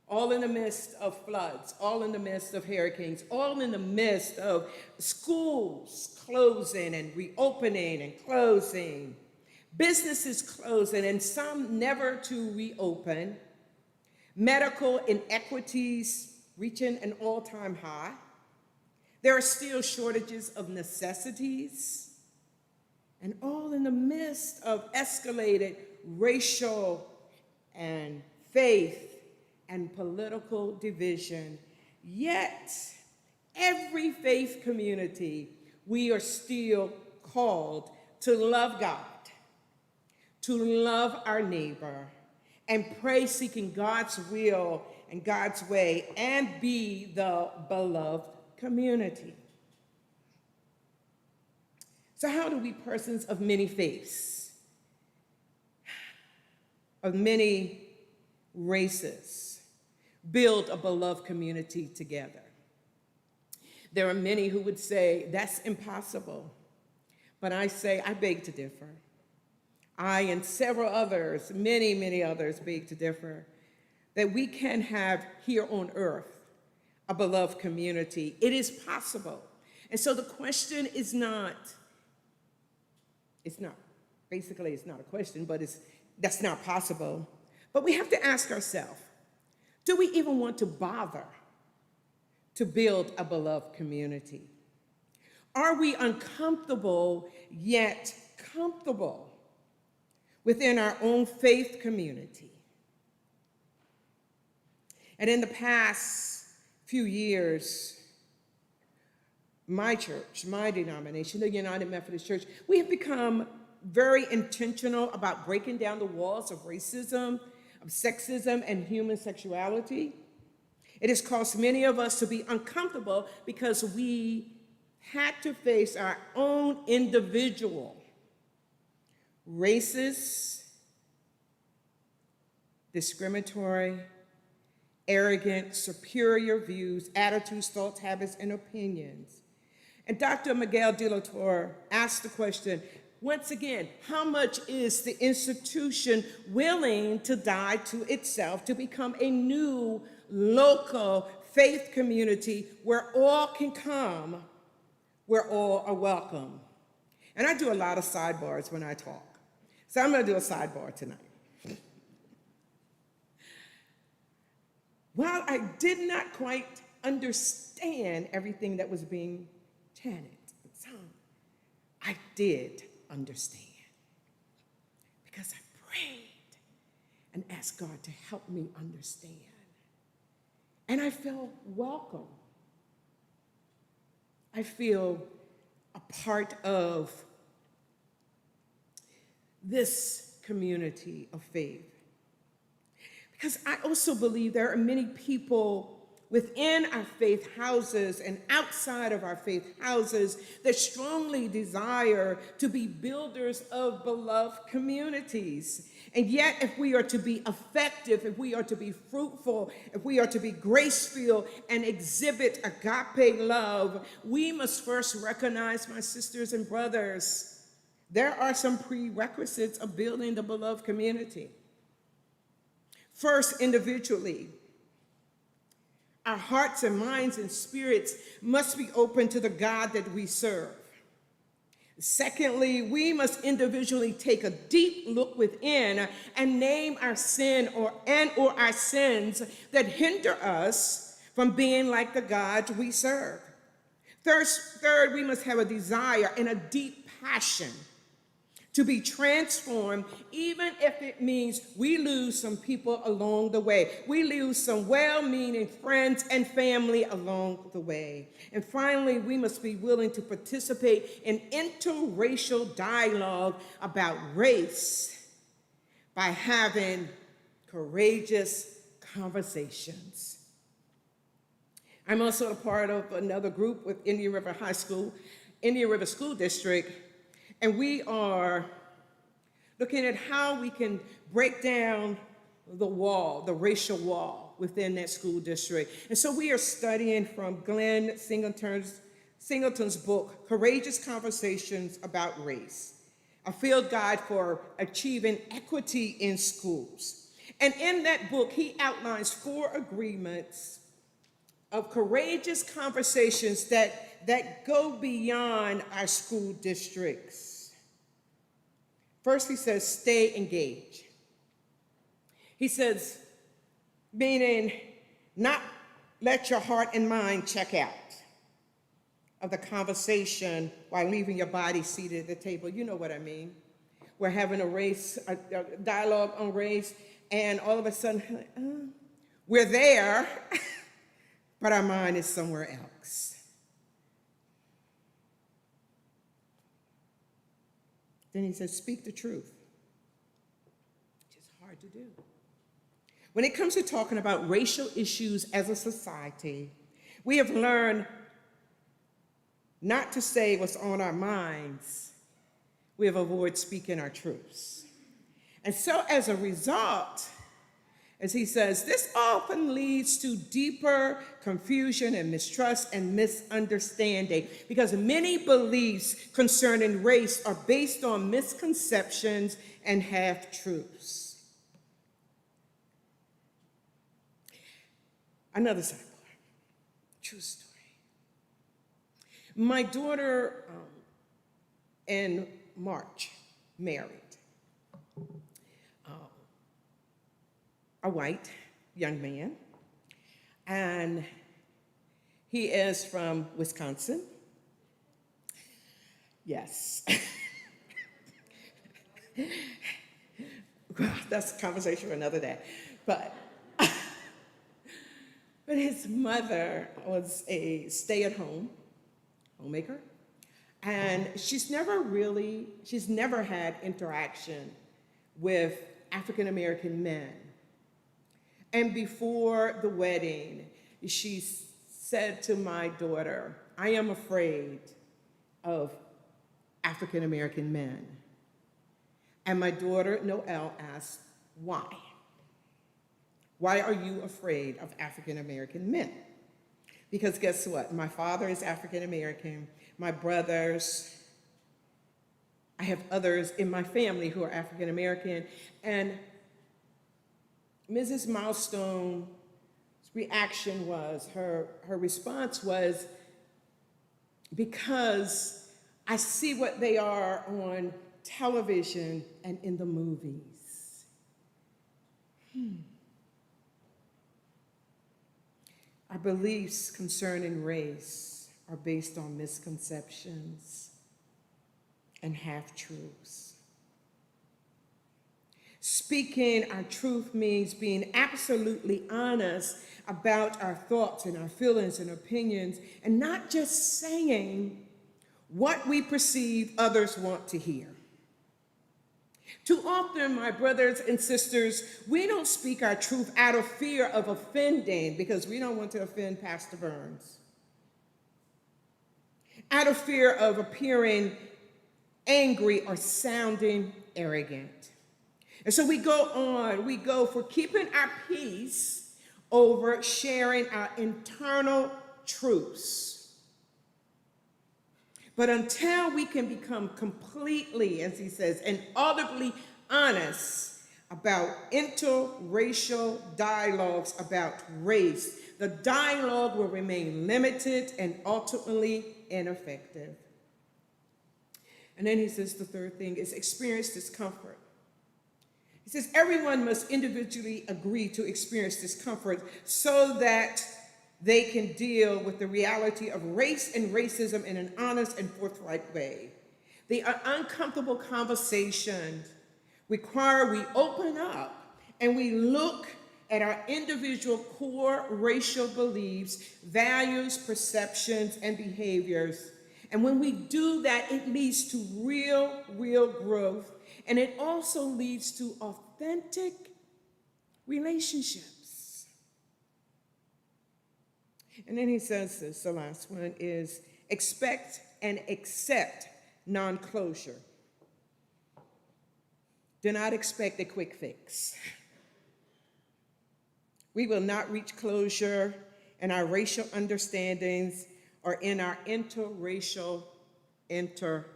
Speaker 5: all in the midst of floods, all in the midst of hurricanes, all in the midst of schools closing and reopening and closing, businesses closing and some never to reopen, medical inequities reaching an all-time high. There are still shortages of necessities. and all in the midst of escalated racial and faith and political division. Yet, every faith community, we are still called to love God, to love our neighbor, and pray seeking God's will and God's way, and be the beloved community. So how do we, persons of many faiths, of many races, build a beloved community together? There are many who would say that's impossible, but I say I beg to differ. I and several others, many others beg to differ, that we can have here on earth a beloved community. It is possible. And so the question is not, basically it's not a question, but that's not possible. But we have to ask ourselves, do we even want to bother to build a beloved community? Are we uncomfortable yet comfortable within our own faith community? And in the past few years, my church, my denomination, the United Methodist Church, we have become very intentional about breaking down the walls of racism, of sexism, and human sexuality. It has caused many of us to be uncomfortable because we had to face our own individual racist, discriminatory, arrogant, superior views, attitudes, thoughts, habits, and opinions. And Dr. Miguel de la Torre asked the question, once again, how much is the institution willing to die to itself to become a new local faith community where all can come, where all are welcome? And I do a lot of sidebars when I talk. So I'm going to do a sidebar tonight. While I did not quite understand everything that was being chanted and sung, I did understand, because I prayed and asked God to help me understand. And I felt welcome. I feel a part of this community of faith. Because I also believe there are many people within our faith houses and outside of our faith houses that strongly desire to be builders of beloved communities. And yet, if we are to be effective, if we are to be fruitful, if we are to be grace-filled and exhibit agape love, we must first recognize, my sisters and brothers, there are some prerequisites of building the beloved community. First, individually, our hearts and minds and spirits must be open to the God that we serve. Secondly, we must individually take a deep look within and name our sin or our sins that hinder us from being like the God we serve. Third, we must have a desire and a deep passion to be transformed, even if it means we lose some people along the way. We lose some well-meaning friends and family along the way. And finally, we must be willing to participate in interracial dialogue about race by having courageous conversations. I'm also a part of another group with Indian River School District, and we are looking at how we can break down the wall, the racial wall within that school district. And so we are studying from Glenn Singleton's book, Courageous Conversations About Race, a field guide for achieving equity in schools. And in that book, he outlines 4 agreements of courageous conversations that go beyond our school districts. First, he says, stay engaged. He says, meaning not let your heart and mind check out. of the conversation while leaving your body seated at the table. You know what I mean. We're having a dialogue on race, and all of a sudden, we're there, but our mind is somewhere else. Then he says, speak the truth, which is hard to do. When it comes to talking about racial issues as a society, we have learned not to say what's on our minds. We have avoided speaking our truths. And so as a result, as he says, this often leads to deeper confusion and mistrust and misunderstanding because many beliefs concerning race are based on misconceptions and half-truths. Another sidebar, true story. My daughter in March married a white young man, and he is from Wisconsin. Yes. Well, that's a conversation for another day. But his mother was a stay-at-home homemaker, and she's never had interaction with African-American men. And before the wedding, she said to my daughter, I am afraid of African-American men. And my daughter, Noelle, asked, why? Why are you afraid of African-American men? Because guess what? My father is African-American. My brothers, I have others in my family who are African-American. And Mrs. Milestone's reaction was, her response was, because I see what they are on television and in the movies. Our beliefs concerning race are based on misconceptions and half-truths. Speaking our truth means being absolutely honest about our thoughts and our feelings and opinions, and not just saying what we perceive others want to hear. Too often, my brothers and sisters, we don't speak our truth out of fear of offending, because we don't want to offend Pastor Burns. Out of fear of appearing angry or sounding arrogant. And so we go for keeping our peace over sharing our internal truths. But until we can become completely, as he says, and audibly honest about interracial dialogues about race, the dialogue will remain limited and ultimately ineffective. And then he says the third thing is experience discomfort. He says everyone must individually agree to experience discomfort so that they can deal with the reality of race and racism in an honest and forthright way. The uncomfortable conversations require we open up and we look at our individual core racial beliefs, values, perceptions, and behaviors. And when we do that, it leads to real growth. And it also leads to authentic relationships. And then he says this, the last one is expect and accept non-closure. Do not expect a quick fix. We will not reach closure in our racial understandings or in our interracial interactions.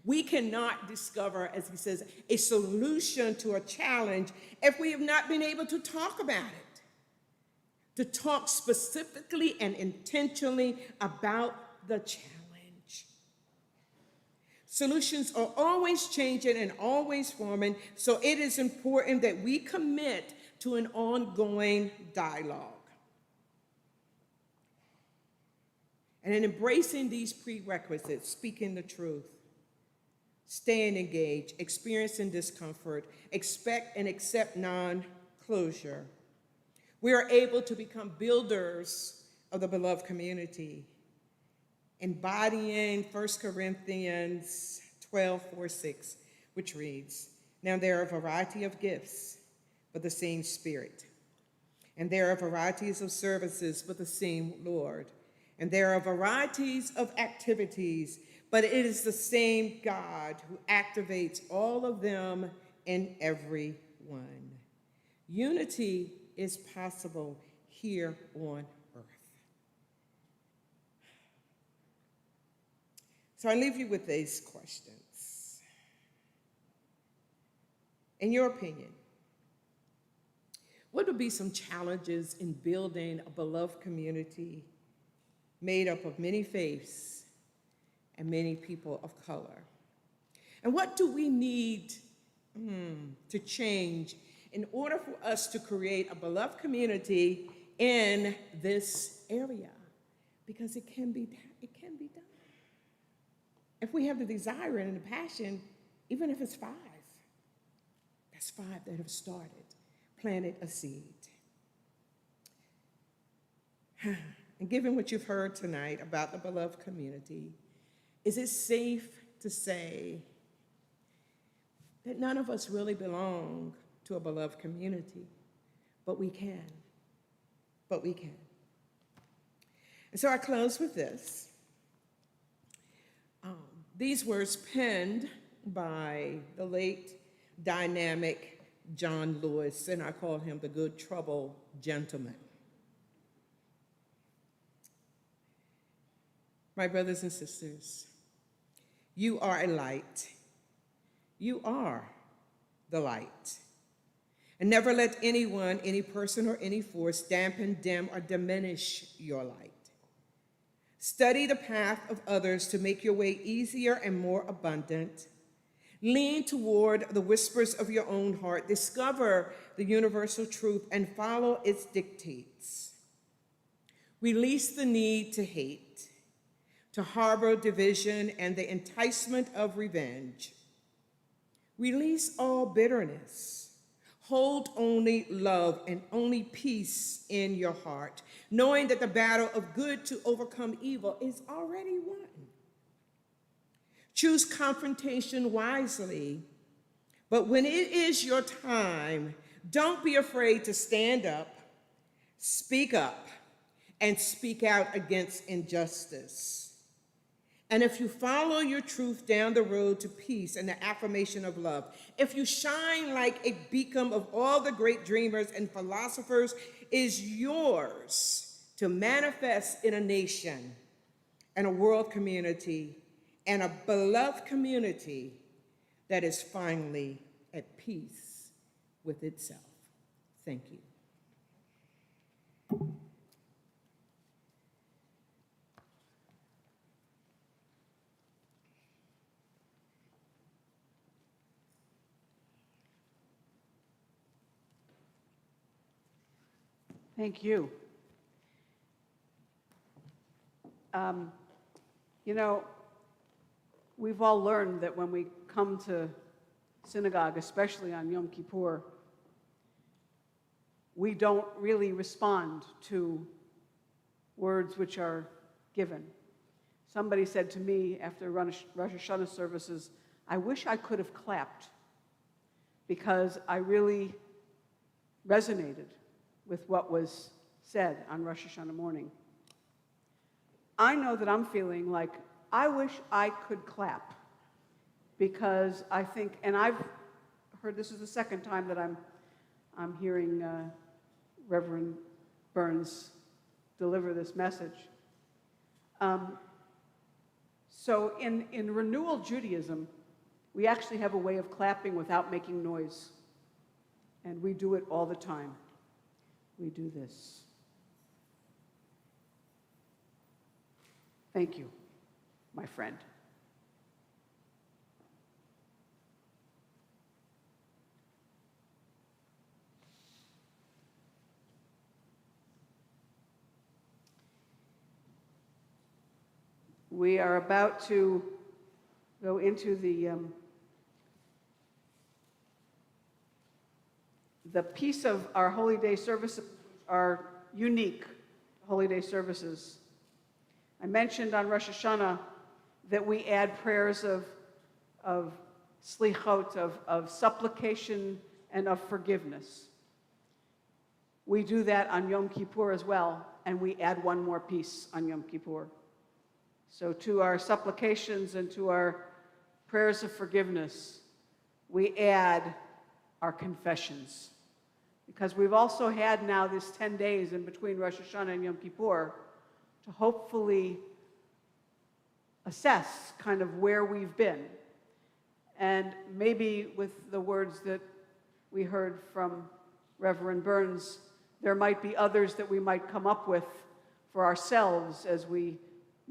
Speaker 5: We cannot discover, as he says, a solution to a challenge if we have not been able to talk about it, to talk specifically and intentionally about the challenge. Solutions are always changing and always forming, so it is important that we commit to an ongoing dialogue. And in embracing these prerequisites, speaking the truth, staying engaged, experiencing discomfort, expect and accept non-closure, we are able to become builders of the beloved community, embodying 1 Corinthians 12:4-6, which reads, "Now there are a variety of gifts, but the same Spirit. And there are varieties of services, but the same Lord. And there are varieties of activities, but it is the same God who activates all of them in every one." Unity is possible here on earth. So I leave you with these questions. In your opinion, what would be some challenges in building a beloved community made up of many faiths and many people of color? And what do we need to change in order for us to create a beloved community in this area? Because it can be done. If we have the desire and the passion, even if it's 5, that's 5 that have started, planted a seed. And given what you've heard tonight about the beloved community, is it safe to say that none of us really belong to a beloved community? But we can. And so I close with this. These words penned by the late dynamic John Lewis, and I call him the good trouble gentleman. My brothers and sisters, you are a light. You are the light. And never let anyone, any person, or any force dampen, dim, or diminish your light. Study the path of others to make your way easier and more abundant. Lean toward the whispers of your own heart. Discover the universal truth and follow its dictates. Release the need to hate, to harbor division and the enticement of revenge. Release all bitterness. Hold only love and only peace in your heart, knowing that the battle of good to overcome evil is already won. Choose confrontation wisely, but when it is your time, don't be afraid to stand up, and speak out against injustice. And if you follow your truth down the road to peace and the affirmation of love, if you shine like a beacon of all the great dreamers and philosophers, is yours to manifest in a nation and a world community and a beloved community that is finally at peace with itself. Thank you.
Speaker 1: Thank you. You know, we've all learned that when we come to synagogue, especially on Yom Kippur, we don't really respond to words which are given. Somebody said to me after Rosh Hashanah services, "I wish I could have clapped because I really resonated with what was said on Rosh Hashanah morning." I know that I'm feeling like I wish I could clap because I think, and I've heard this is the second time that I'm hearing Reverend Burns deliver this message. So in Renewal Judaism, we actually have a way of clapping without making noise, and we do it all the time. We do this. Thank you, my friend. We are about to go into the piece of our Holy Day services, our unique Holy Day services. I mentioned on Rosh Hashanah that we add prayers of slichot, of supplication and of forgiveness. We do that on Yom Kippur as well, and we add one more piece on Yom Kippur. So to our supplications and to our prayers of forgiveness, we add our confessions. Because we've also had now this 10 days in between Rosh Hashanah and Yom Kippur to hopefully assess kind of where we've been. And maybe with the words that we heard from Reverend Burns, there might be others that we might come up with for ourselves as we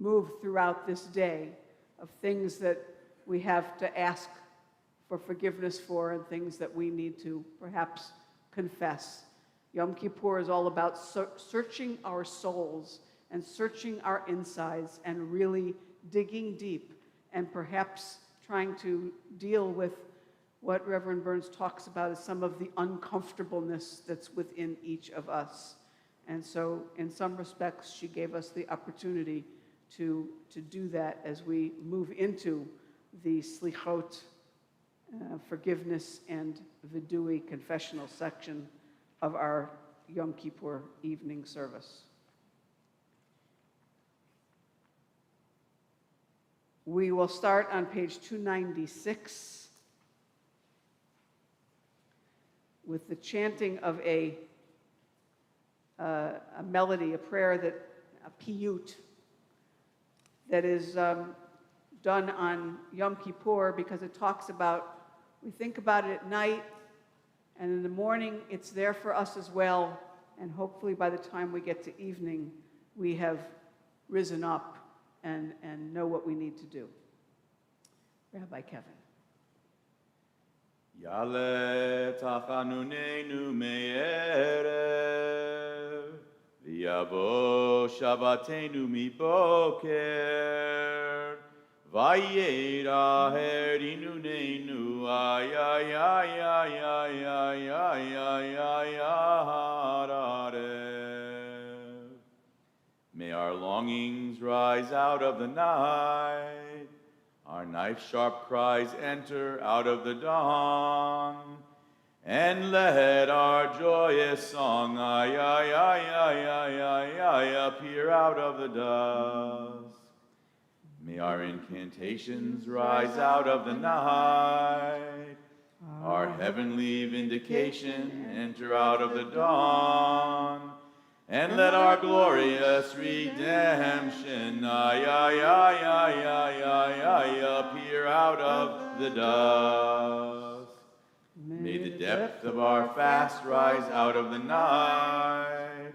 Speaker 1: move throughout this day, of things that we have to ask for forgiveness for and things that we need to perhaps confess. Yom Kippur is all about searching our souls and searching our insides and really digging deep and perhaps trying to deal with what Reverend Burns talks about as some of the uncomfortableness that's within each of us. And so in some respects, she gave us the opportunity to do that as we move into the slichot, forgiveness and vidui confessional section of our Yom Kippur evening service. We will start on page 296 with the chanting of a melody, a prayer, a piyut, that is done on Yom Kippur because it talks about, we think about it at night, and in the morning it's there for us as well, and hopefully by the time we get to evening, we have risen up and know what we need to do. Rabbi Kevin.
Speaker 3: Yale tachanunenu me'erev, v'yavo shabbatenu miboker, vayera herinunenu ay ay ay ay ay ay ay ay ay hararev. May our longings rise out of the night, our knife-sharp cries enter out of the dawn, and let our joyous song, ay, ay, ay, ay, ay, ay, ay, appear out of the dusk. May our incantations rise out of the night, our heavenly vindication enter out of the dawn, and let our glorious redemption, ay, ay, ay, ay, ay, ay, ay, appear out of the dusk. May the depth of our fast rise out of the night,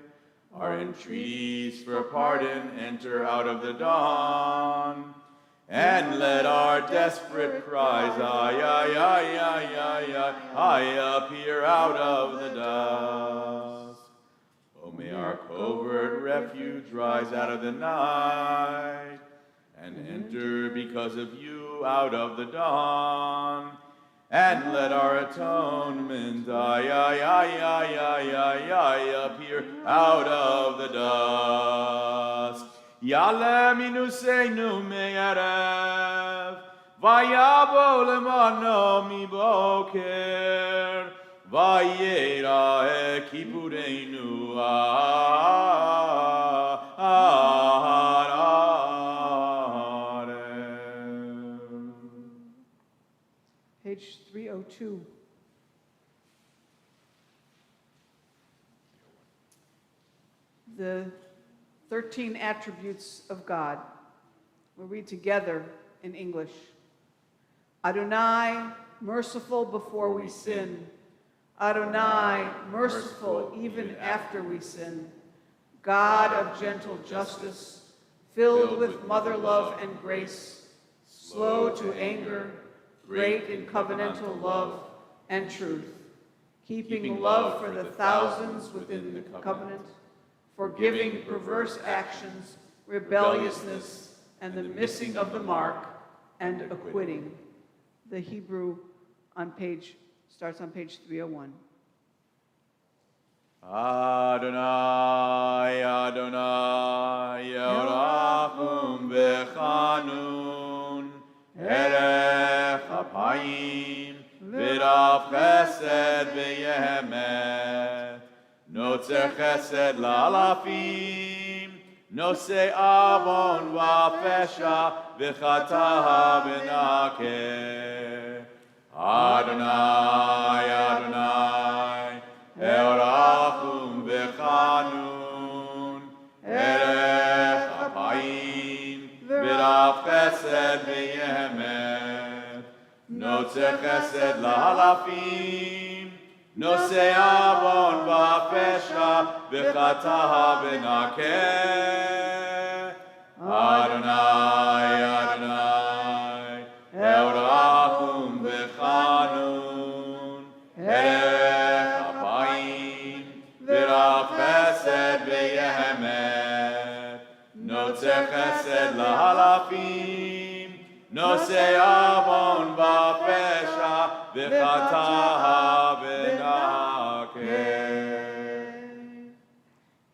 Speaker 3: our entreaties for pardon enter out of the dawn, and let our desperate cries, ay, ay, ay, ay, ay, ay, ay, appear out of the dusk. Oh, may our covert refuge rise out of the night, and enter because of you out of the dawn, and let our atonement, ay, ay, ay, ay, ay, ay, ay, appear out of the dusk. Yale minusenu me'erev, vayabo lemano miboker, vayera ekipurenu
Speaker 1: Page 302. The 13 attributes of God. We'll read together in English. Adonai, merciful before we sin. Adonai, merciful even after we sin. God of gentle justice, filled with mother love and grace, slow to anger, great in covenantal love and truth, keeping love for the thousands within the covenant, forgiving perverse actions, rebelliousness, and the missing of the mark, and acquitting. The Hebrew starts on page 301.
Speaker 3: Adonai, Adonai, Yerachum v'chanun, Erech apayim, v'rav chesed v'yemet, notzer chesed la'alafim, nose avon v'afesha v'chata v'nakeh. Adonai, Adonai, Erachum v'chanun, Erech apayim, v'rav chesed v'yemet, notzer chesed la'alafim, nose avon v'afesha v'chata v'nakeh. Adonai, Adonai, Erachum v'chanun, Erech apayim, v'rav chesed v'yemet, notzer chesed la'alafim, nose avon v'afesha v'chata v'nakeh.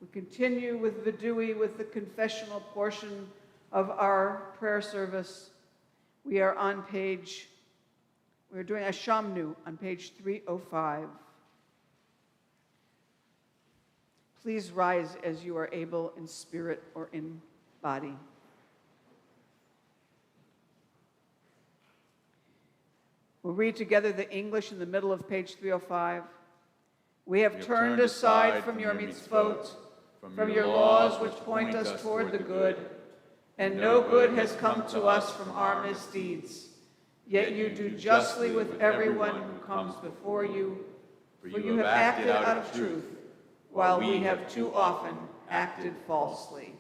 Speaker 1: We continue with Vidui with the confessional portion of our prayer service. We're doing a Shamnu on page 305. Please rise as you are able in spirit or in body. We'll read together the English in the middle of page 305. We have turned aside from your mitzvot, from your laws which point us toward the good, and no good has come to us from our misdeeds. Yet you do justly with everyone who comes before you, for you have acted out of truth, while we have too often acted falsely.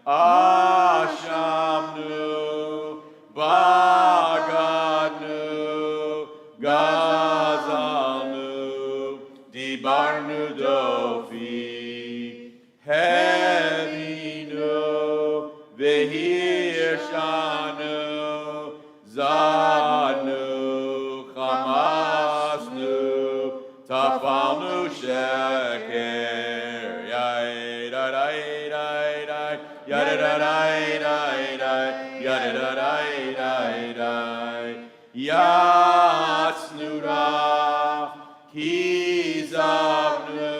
Speaker 3: Ashamnu, Bagadnu, Gazalnu, Dibarnu Dofi, Hevinu, Vehirshanu, Zadnu, Chamasnu, Tafalnu Sheker, Yatsnura, Kizavnu,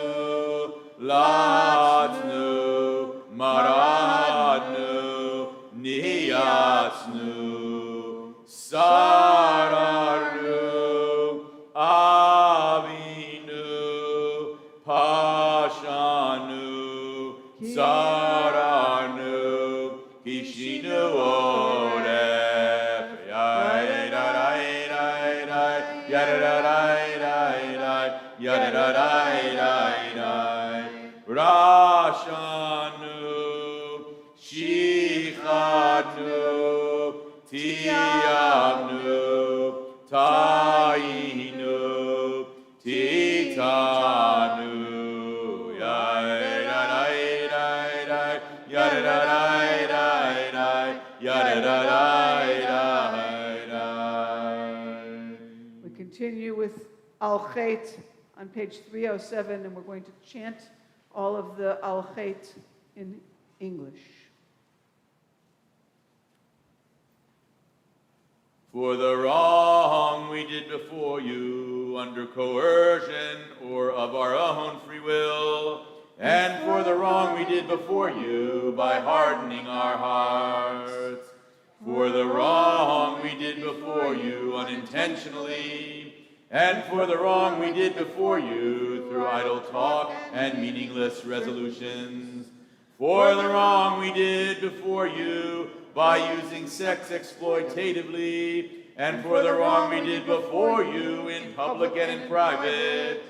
Speaker 3: Latnu, Maradnu, Niyatsnu, Sararnu, Avinu, Pashanu, Sararnu, Kishinu Oref, Rashanu, Shichadnu, Tiyavnu, Tainu, Titanu,
Speaker 1: We continue with Al-Chet on page 307, and we're going to chant all of the Al-Chet in English.
Speaker 3: For the wrong we did before you under coercion or of our own free will, and for the wrong we did before you by hardening our hearts, for the wrong we did before you unintentionally, and for the wrong we did before you through idle talk and meaningless resolutions, for the wrong we did before you by using sex exploitatively, and for the wrong we did before you in public and in private,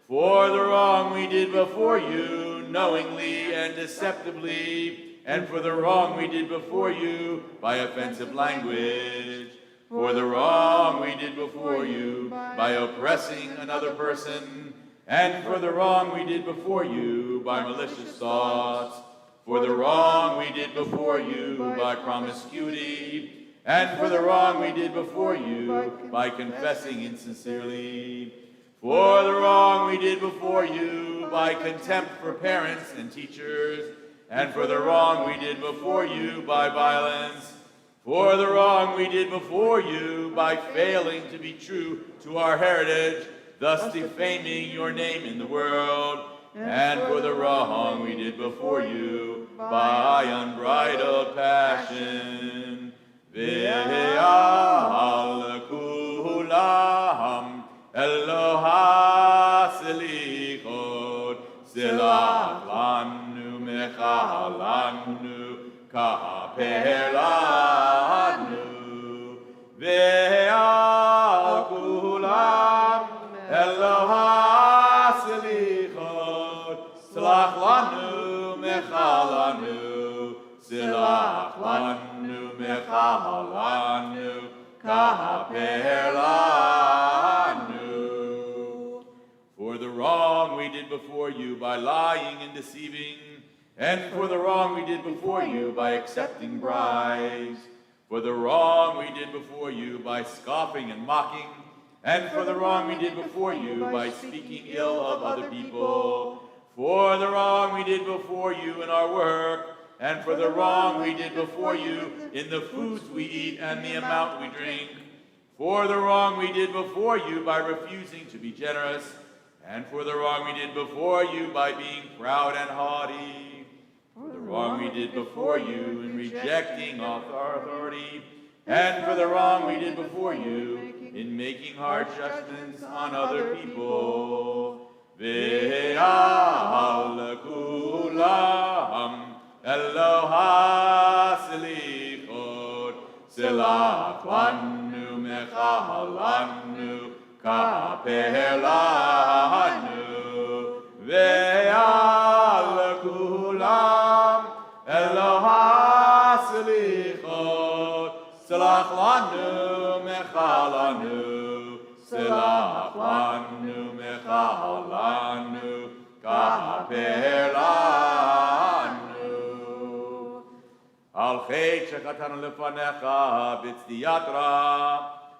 Speaker 3: for the wrong we did before you knowingly and deceptively, and for the wrong we did before you by offensive language, for the wrong we did before you by oppressing another person, and for the wrong we did before you by malicious thoughts, for the wrong we did before you by promiscuity, and for the wrong we did before you by confessing insincerely, for the wrong we did before you by contempt for parents and teachers, and for the wrong we did before you by violence, for the wrong we did before you by failing to be true to our heritage, thus defaming your name in the world, and for the wrong we did before you by unbridled passion. Ve'al kulam Eloha selichot silach lanu mechalanu kaper lanu ve'al kulam Eloha selichot silach lanu mechalanu silach lanu mechalanu kaper lanu. For the wrong we did before you by lying and deceiving, and for the wrong we did before you by accepting bribes, for the wrong we did before you by scoffing and mocking, and for the wrong we did before you by speaking ill of other people, for the wrong we did before you in our work, and for the wrong we did before you in the foods we eat and the amount we drink, for the wrong we did before you by refusing to be generous, and for the wrong we did before you by being proud and haughty, for the wrong we did before you in rejecting our authority, and for the wrong we did before you in making hard judgments on other people. Ve'al kulam Eloha selichot silach lanu mechalanu kaper lanu ve'al kulam Eloha selichot silach lanu mechalanu silach lanu mechalanu kaper lanu. Al chet shechatanu lefanecha b'tziyat ra,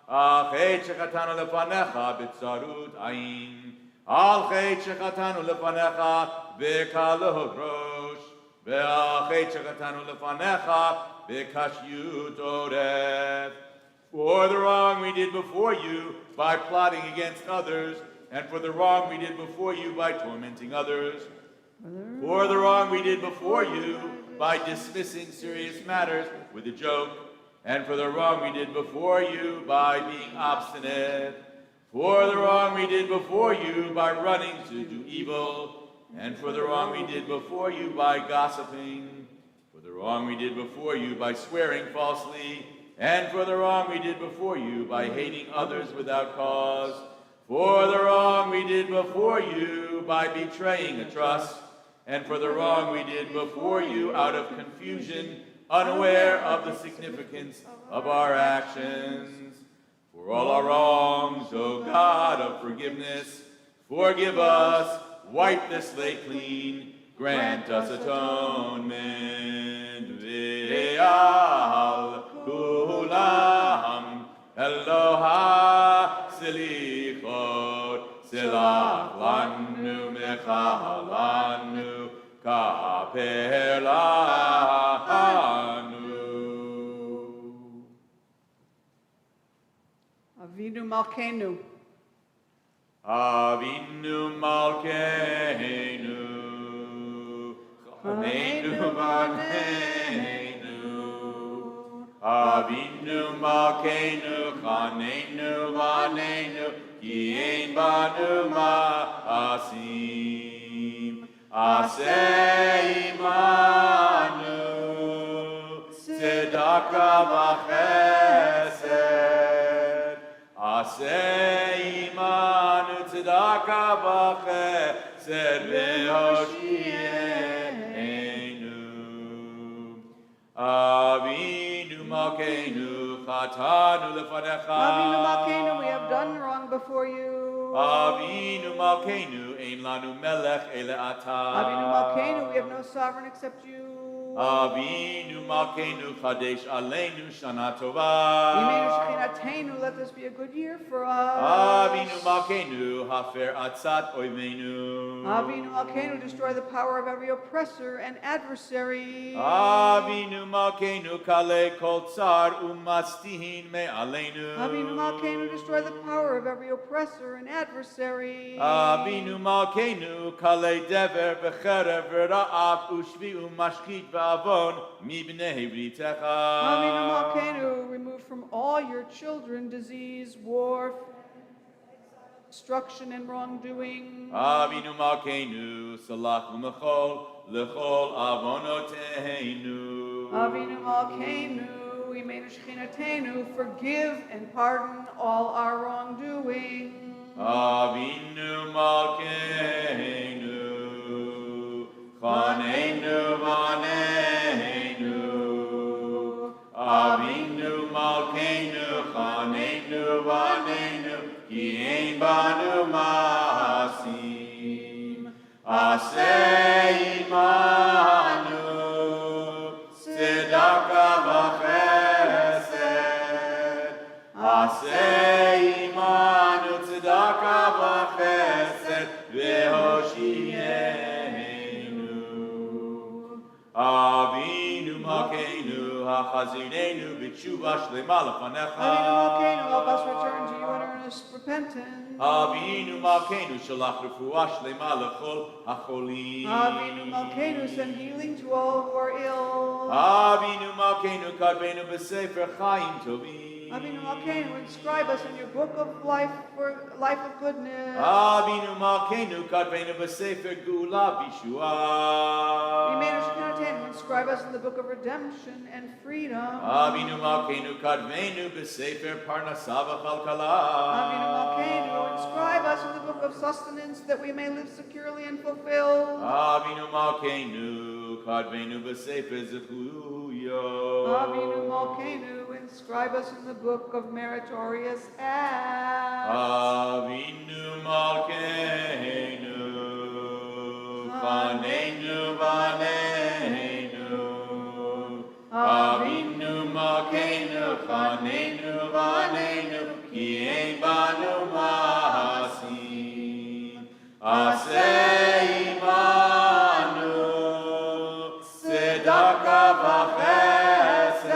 Speaker 3: al chet shechatanu lefanecha b'tzarut ayin, al chet shechatanu lefanecha b'kalut rosh, ve'al chet shechatanu lefanecha b'kashyut oref. For the wrong we did before you by plotting against others, and for the wrong we did before you by tormenting others, for the wrong we did before you by dismissing serious matters with a joke, and for the wrong we did before you by being obstinate, for the wrong we did before you by running to do evil, and for the wrong we did before you by gossiping, for the wrong we did before you by swearing falsely, and for the wrong we did before you by hating others without cause, for the wrong we did before you by betraying a trust, and for the wrong we did before you out of confusion, unaware of the significance of our actions. For all our wrongs, O God of forgiveness, forgive us, wipe the slate clean, grant us atonement. Ve'al kulam Eloha selichot silach lanu mechalanu kaper lanu.
Speaker 1: Avinu Malkeinu.
Speaker 3: Avinu Malkeinu, Chaneinu Baneinu. Avinu Malkeinu, Chaneinu Baneinu, Ki ein banu ma'asim. Aseh imanu, tzedaka v'chesed. Aseh imanu, tzedaka v'chesed, ve'hoshienu. Avinu Malkeinu, Chatanu lefanecha.
Speaker 1: Avinu Malkeinu, we have done wrong before you.
Speaker 3: Avinu Malkeinu, ein lanu melech ele ata.
Speaker 1: Avinu Malkeinu, we have no sovereign except you.
Speaker 3: Avinu Malkeinu, Chadesh Aleinu Shana
Speaker 1: Yimeinu
Speaker 3: Tova.
Speaker 1: Shechinateinu, let this be a good year for us.
Speaker 3: Avinu Malkeinu, Hafer Atzat Oivenu.
Speaker 1: Avinu Malkeinu, destroy the power of every oppressor and adversary.
Speaker 3: Avinu Malkeinu, Kale Kol Tsar Umastihin Me Aleinu.
Speaker 1: Avinu Malkeinu, destroy the power of every oppressor and adversary.
Speaker 3: Avinu Malkeinu, Kale Dever V'cherev V'ra'af Ushvi Umashkit V'avon Mibnei Britecha.
Speaker 1: Avinu Malkeinu, remove from all your children disease, war, destruction, and wrongdoing.
Speaker 3: Avinu Malkeinu, Salach Umechol Lechol Avonoteinu.
Speaker 1: Avinu Malkeinu, Yimeinu Shechinateinu, forgive and pardon all our wrongdoing.
Speaker 3: Avinu Malkeinu, Chaneinu Vaneinu. Avinu Malkeinu, Chaneinu Vaneinu, Ki ein banu maasim. Aseh imanu, tzedaka v'chesed. Aseh imanu, tzedaka v'chesed, v'hoshienu. Avinu Malkeinu, hachazirenu b'tshuva shlema lefanecha.
Speaker 1: Avinu Malkeinu, help us return to you in earnest repentance.
Speaker 3: Avinu Malkeinu, shalach refuah shlema lechol hacholim.
Speaker 1: Avinu Malkeinu, send healing to all who are ill.
Speaker 3: Avinu Malkeinu, kadvenu b'sefer chaim tovim.
Speaker 1: Avinu Malkeinu, inscribe us in your book of life for life of goodness.
Speaker 3: Avinu Malkeinu, kadvenu b'sefer geula v'yeshua.
Speaker 1: Yimeinu Shechinateinu, inscribe us in the book of redemption and freedom.
Speaker 3: Avinu Malkeinu, kadvenu b'sefer parnasa v'chalkala.
Speaker 1: Avinu Malkeinu, inscribe us in the book of sustenance that we may live securely and fulfilled.
Speaker 3: Avinu Malkeinu, kadvenu b'sefer zechuyo.
Speaker 1: Avinu Malkeinu, inscribe us in the book of meritorious acts.
Speaker 3: Avinu Malkeinu, Chaneinu Vaneinu. Avinu Malkeinu, Chaneinu Vaneinu, Ki ein banu maasim. Aseh imanu, tzedaka v'chesed.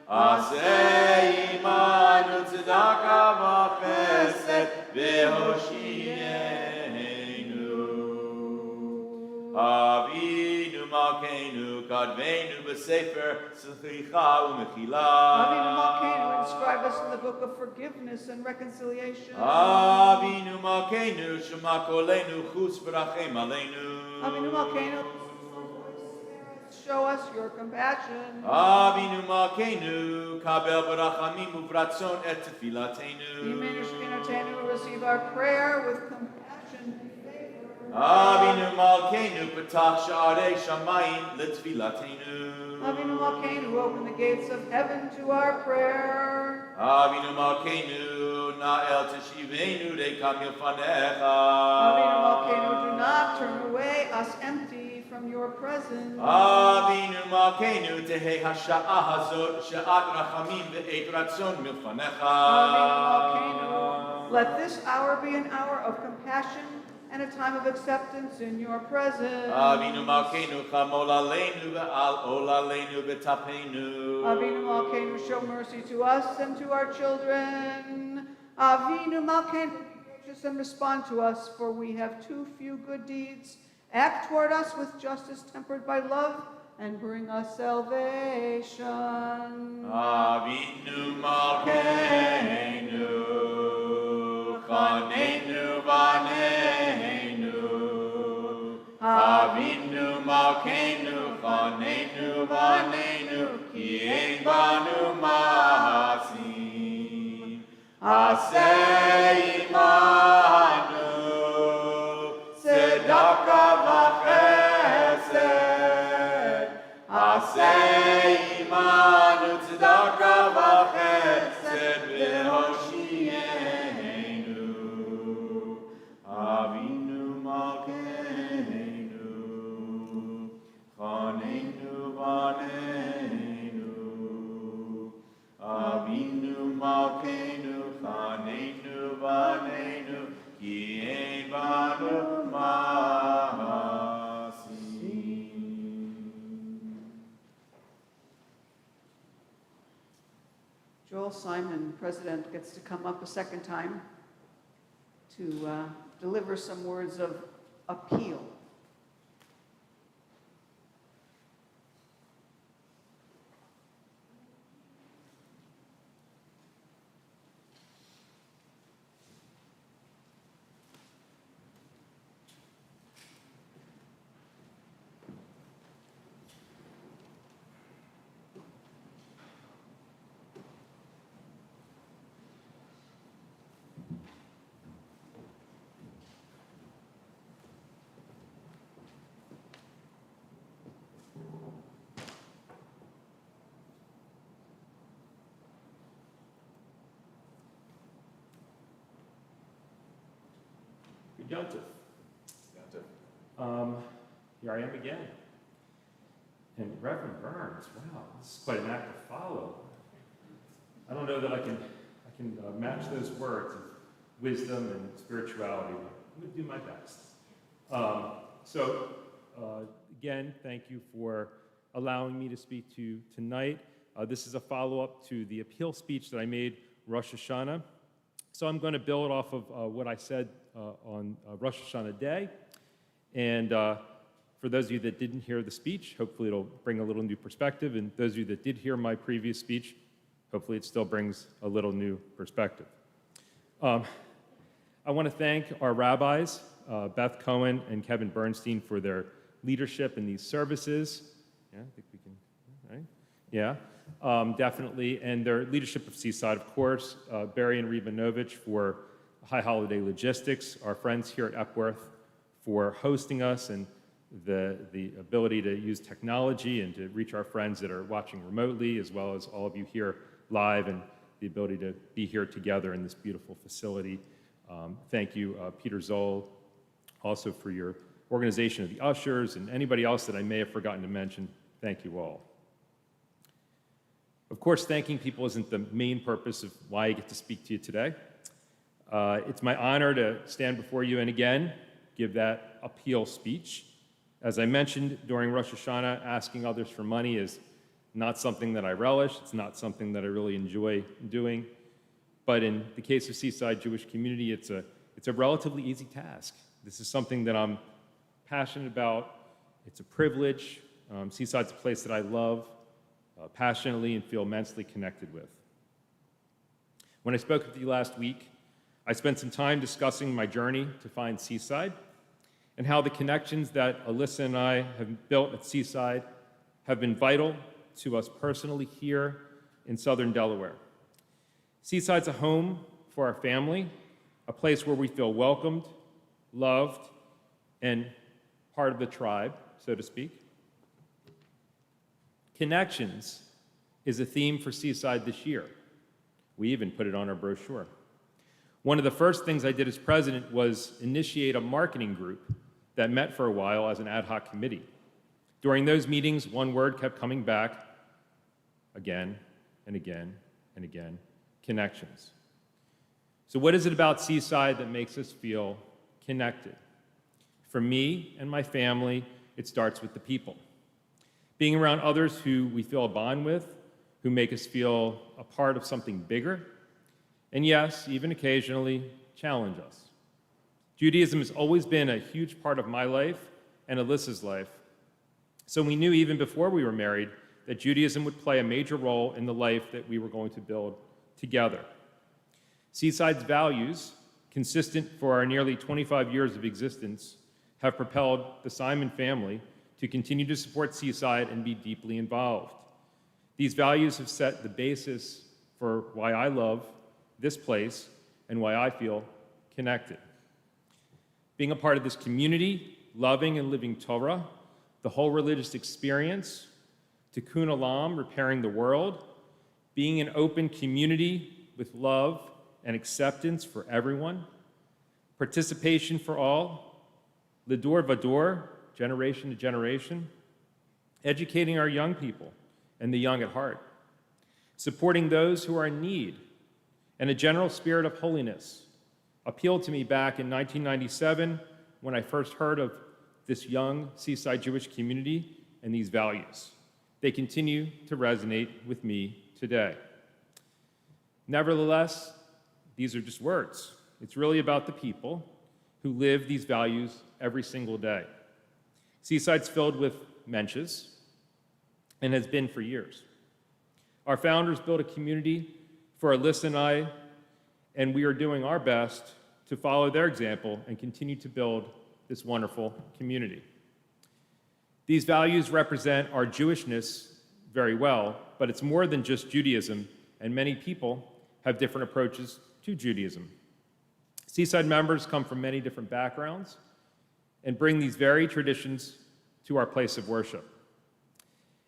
Speaker 3: Aseh imanu, tzedaka v'chesed, v'hoshienu. Avinu Malkeinu, kadvenu b'sefer tzlicha u'mechila.
Speaker 1: Avinu Malkeinu, inscribe us in the book of forgiveness and reconciliation.
Speaker 3: Avinu Malkeinu, shema kolenu chus v'rachem aleinu.
Speaker 1: Avinu Malkeinu, show us your compassion.
Speaker 3: Avinu Malkeinu, kabel b'rachamim u'vratzon et tefilatenu.
Speaker 1: Yimeinu Shechinateinu, receive our prayer with compassion and favor.
Speaker 3: Avinu Malkeinu, petach sha'arei shamayim letfilatenu.
Speaker 1: Avinu Malkeinu, open the gates of heaven to our prayer.
Speaker 3: Avinu Malkeinu, na'el teshivenu reikam yofanecha.
Speaker 1: Avinu Malkeinu, do not turn away us empty from your presence.
Speaker 3: Avinu Malkeinu, tehei hasha'a hazot she'at rachamim ve'et ratzon milfanecha.
Speaker 1: Avinu Malkeinu, let this hour be an hour of compassion and a time of acceptance in your presence.
Speaker 3: Avinu Malkeinu, chamol aleinu ve'al ol aleinu v'tapenu.
Speaker 1: Avinu Malkeinu, show mercy to us and to our children. Avinu Malkeinu, be gracious and respond to us, for we have too few good deeds. Act toward us with justice tempered by love, and bring us salvation.
Speaker 3: Avinu Malkeinu, Chaneinu Vaneinu. Avinu Malkeinu, Chaneinu Vaneinu, Ki ein banu maasim. Aseh imanu, tzedaka v'chesed. Aseh imanu, tzedaka
Speaker 1: appeal, Simon, President, gets to come up a second time to deliver some words of appeal.
Speaker 2: Yontif. Here I am again. And Reverend Burns, wow, this is quite an act to follow. I don't know that I can match those words of wisdom and spirituality, but I'm going to do my best. Again, thank you for allowing me to speak to you tonight. This is a follow-up to the appeal speech that I made Rosh Hashanah. So I'm going to build off of what I said on Rosh Hashanah Day. And for those of you that didn't hear the speech, hopefully it'll bring a little new perspective. And those of you that did hear my previous speech, hopefully it still brings a little new perspective. I want to thank our rabbis, Beth Cohen and Kevin Bernstein, for their leadership in these services. Yeah, I think we can, right? Yeah. Definitely, and their leadership of Seaside, of course, Barry and Ribanovich for High Holiday Logistics, our friends here at Epworth for hosting us, and the ability to use technology and to reach our friends that are watching remotely, as well as all of you here live, and the ability to be here together in this beautiful facility. Thank you, Peter Zoll, also for your organization of the ushers, and anybody else that I may have forgotten to mention. Thank you all. Of course, thanking people isn't the main purpose of why I get to speak to you today. It's my honor to stand before you and again give that appeal speech. As I mentioned during Rosh Hashanah, asking others for money is not something that I relish. It's not something that I really enjoy doing. But in the case of Seaside Jewish Community, it's a relatively easy task. This is something that I'm passionate about. It's a privilege. Seaside's a place that I love passionately and feel immensely connected with. When I spoke with you last week, I spent some time discussing my journey to find Seaside and how the connections that Alyssa and I have built at Seaside have been vital to us personally here in Southern Delaware. Seaside's a home for our family, a place where we feel welcomed, loved, and part of the tribe, so to speak. Connections is a theme for Seaside this year. We even put it on our brochure. One of the first things I did as president was initiate a marketing group that met for a while as an ad hoc committee. During those meetings, one word kept coming back again and again and again: connections. So what is it about Seaside that makes us feel connected? For me and my family, it starts with the people. Being around others who we feel a bond with, who make us feel a part of something bigger, and yes, even occasionally challenge us. Judaism has always been a huge part of my life and Alyssa's life, so we knew even before we were married that Judaism would play a major role in the life that we were going to build together. Seaside's values, consistent for our nearly 25 years of existence, have propelled the Simon family to continue to support Seaside and be deeply involved. These values have set the basis for why I love this place and why I feel connected. Being a part of this community, loving and living Torah, the whole religious experience, Tikkun Olam, repairing the world, being an open community with love and acceptance for everyone, participation for all, L'dor Vador, generation to generation, educating our young people and the young at heart, supporting those who are in need, and a general spirit of holiness appealed to me back in 1997 when I first heard of this young Seaside Jewish community and these values. They continue to resonate with me today. Nevertheless, these are just words. It's really about the people who live these values every single day. Seaside's filled with mensches and has been for years. Our founders built a community for Alyssa and I, and we are doing our best to follow their example and continue to build this wonderful community. These values represent our Jewishness very well, but it's more than just Judaism, and many people have different approaches to Judaism. Seaside members come from many different backgrounds and bring these very traditions to our place of worship.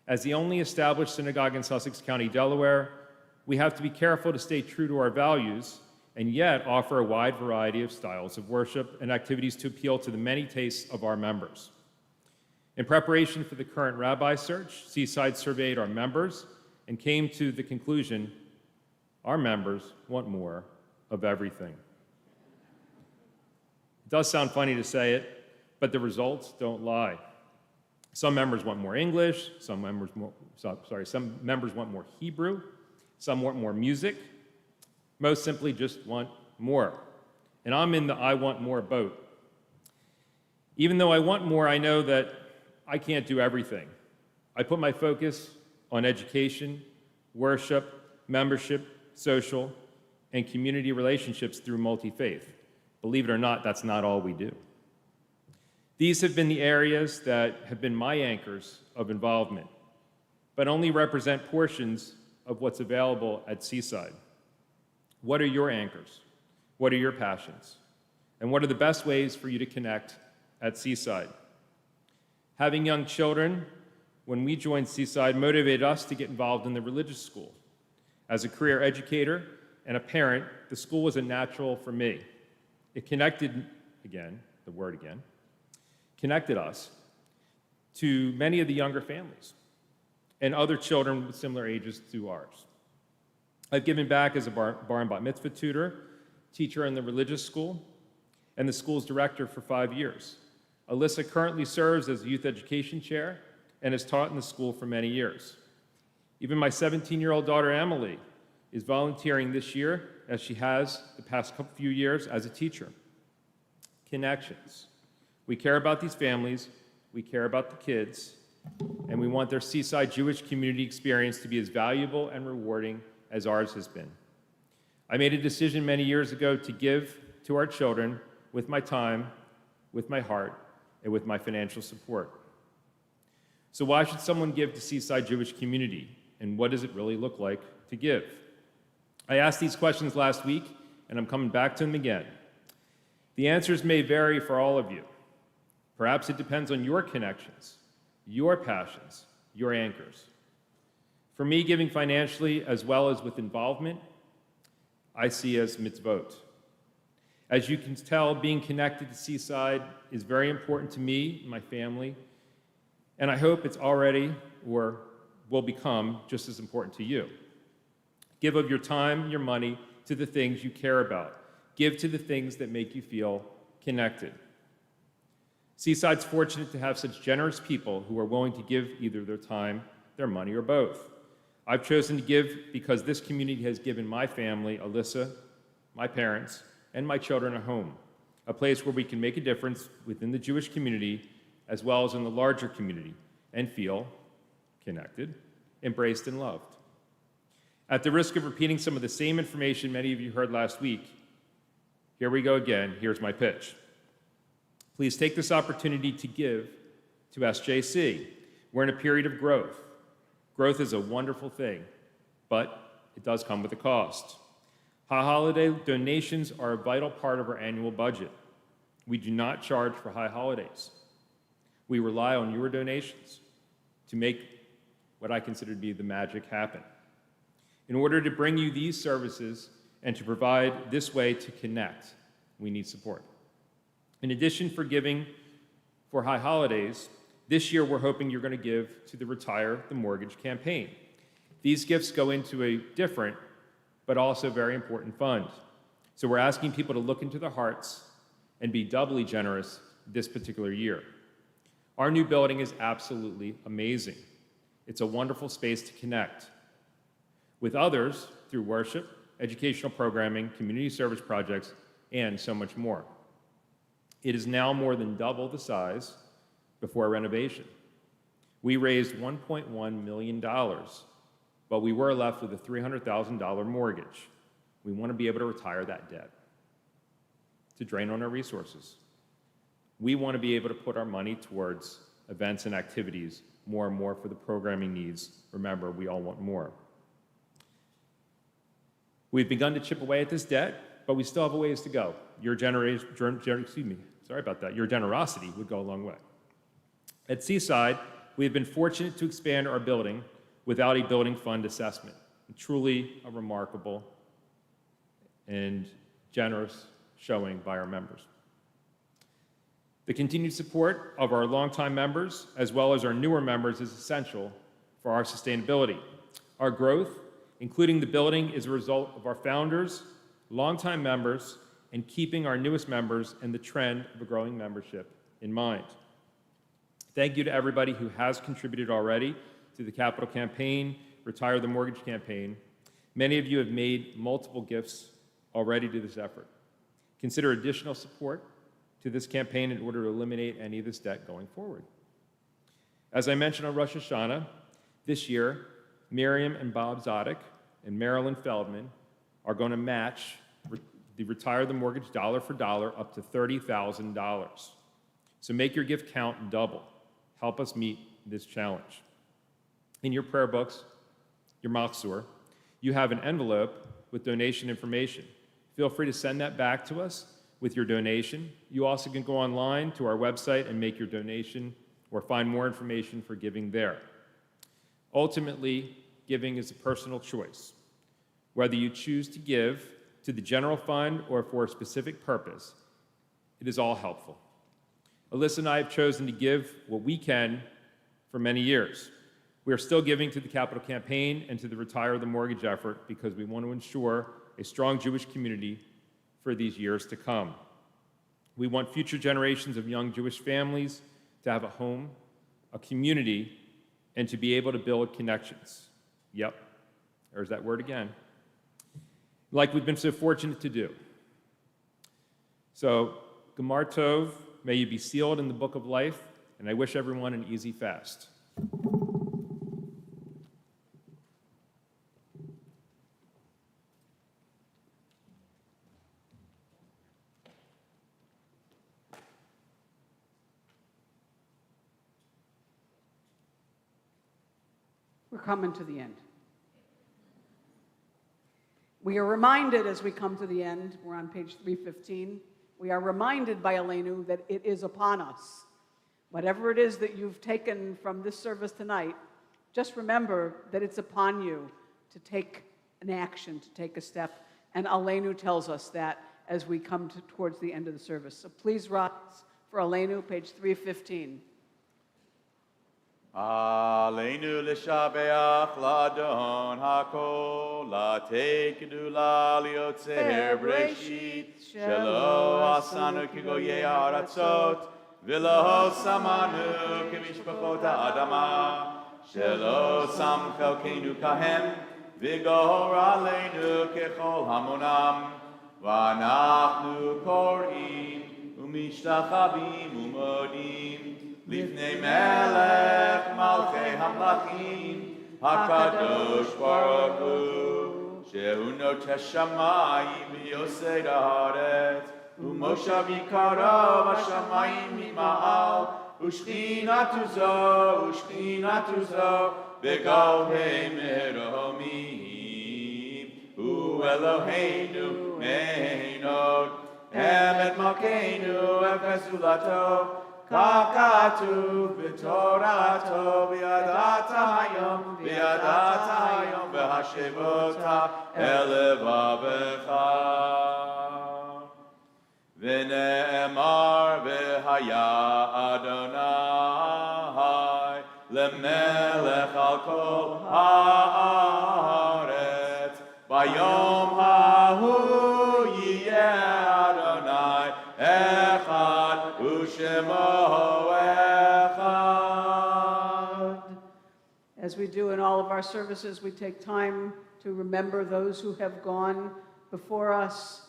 Speaker 2: As the only established synagogue in Sussex County, Delaware, we have to be careful to stay true to our values and yet offer a wide variety of styles of worship and activities to appeal to the many tastes of our members. In preparation for the current rabbi search, Seaside surveyed our members and came to the conclusion our members want more of everything. It does sound funny to say it, but the results don't lie. Some members want more English, some members want more Hebrew, some want more music. Most simply just want more. And I'm in the I want more boat. Even though I want more, I know that I can't do everything. I put my focus on education, worship, membership, social, and community relationships through multi-faith. Believe it or not, that's not all we do. These have been the areas that have been my anchors of involvement, but only represent portions of what's available at Seaside. What are your anchors? What are your passions? And what are the best ways for you to connect at Seaside? Having young children, when we joined Seaside, motivated us to get involved in the religious school. As a career educator and a parent, the school was a natural for me. It connected, connected us to many of the younger families and other children with similar ages to ours. I've given back as a bar and bat mitzvah tutor, teacher in the religious school, and the school's director for 5 years. Alyssa currently serves as youth education chair and has taught in the school for many years. Even my 17-year-old daughter, Emily, is volunteering this year, as she has the past few years as a teacher. Connections. We care about these families, we care about the kids, and we want their Seaside Jewish community experience to be as valuable and rewarding as ours has been. I made a decision many years ago to give to our children with my time, with my heart, and with my financial support. So why should someone give to Seaside Jewish community, and what does it really look like to give? I asked these questions last week, and I'm coming back to them again. The answers may vary for all of you. Perhaps it depends on your connections, your passions, your anchors. For me, giving financially as well as with involvement, I see as mitzvot. As you can tell, being connected to Seaside is very important to me and my family, and I hope it's already or will become just as important to you. Give of your time, your money, to the things you care about. Give to the things that make you feel connected. Seaside's fortunate to have such generous people who are willing to give either their time, their money, or both. I've chosen to give because this community has given my family, Alyssa, my parents, and my children a home, a place where we can make a difference within the Jewish community as well as in the larger community and feel connected, embraced, and loved. At the risk of repeating some of the same information many of you heard last week, here we go again. Here's my pitch. Please take this opportunity to give to SJC. We're in a period of growth. Growth is a wonderful thing, but it does come with a cost. High-holiday donations are a vital part of our annual budget. We do not charge for high holidays. We rely on your donations to make what I consider to be the magic happen. In order to bring you these services and to provide this way to connect, we need support. In addition for giving for high holidays, this year we're hoping you're going to give to the Retire the Mortgage campaign. These gifts go into a different but also very important fund. So we're asking people to look into their hearts and be doubly generous this particular year. Our new building is absolutely amazing. It's a wonderful space to connect with others through worship, educational programming, community service projects, and so much more. It is now more than double the size before renovation. We raised $1.1 million, but we were left with a $300,000 mortgage. We want to be able to retire that debt, to drain on our resources. We want to be able to put our money towards events and activities more and more for the programming needs. Remember, we all want more. We've begun to chip away at this debt, but we still have a ways to go. Your generosity would go a long way. At Seaside, we have been fortunate to expand our building without a building fund assessment. Truly a remarkable and generous showing by our members. The continued support of our longtime members, as well as our newer members, is essential for our sustainability. Our growth, including the building, is a result of our founders, longtime members, and keeping our newest members and the trend of a growing membership in mind. Thank you to everybody who has contributed already to the capital campaign, Retire the Mortgage campaign. Many of you have made multiple gifts already to this effort. Consider additional support to this campaign in order to eliminate any of this debt going forward. As I mentioned on Rosh Hashanah, this year, Miriam and Bob Zodek and Marilyn Feldman are going to match the Retire the Mortgage dollar for dollar up to $30,000. So make your gift count and double. Help us meet this challenge. In your prayer books, your machzor, you have an envelope with donation information. Feel free to send that back to us with your donation. You also can go online to our website and make your donation or find more information for giving there. Ultimately, giving is a personal choice. Whether you choose to give to the general fund or for a specific purpose, it is all helpful. Alyssa and I have chosen to give what we can for many years. We are still giving to the capital campaign and to the Retire the Mortgage effort because we want to ensure a strong Jewish community for these years to come. We want future generations of young Jewish families to have a home, a community, and to be able to build connections. Yep, there's that word again. Like we've been so fortunate to do. So, Gemar Tov, may you be sealed in the book of life, and I wish everyone an easy fast.
Speaker 1: We're coming to the end. We are reminded as we come to the end, we're on page 315, we are reminded by Aleinu that it is upon us. Whatever it is that you've taken from this service tonight, just remember that it's upon you to take an action, to take a step. And Aleinu tells us that as we come towards the end of the service. So please rise for Aleinu, page 315.
Speaker 3: Aleinu l'shabeach l'adon hakol, l'tei kedula liotzer breshit, shelo asanu kigoyei ha'aratzot, v'lo samanu k'mishpachot ha'adama, shelo sam chelkeinu kahem, v'gor aleinu kechol hamonam, v'anachnu kor'im, u'mishtachavim u'modim, Lifnei melech malchei hamlachim, HaKadosh Baruch Hu, shehu notesh shamayim v'yosei haaretz, u'moshav yikarav hashamayim mima'al, u'shchinatu zo, b'galhei meromim, u'Eloheinu meinod, emet malkeinu efes Kakatu b'torato v'yadat hayom v'hashevota elevavecha v'ne'emar v'haya Adonai lemelech al kol haaretz bayom hahu yiyeh Adonai echad u'shemo.
Speaker 1: As we do in all of our services, we take time to remember those who have gone before us.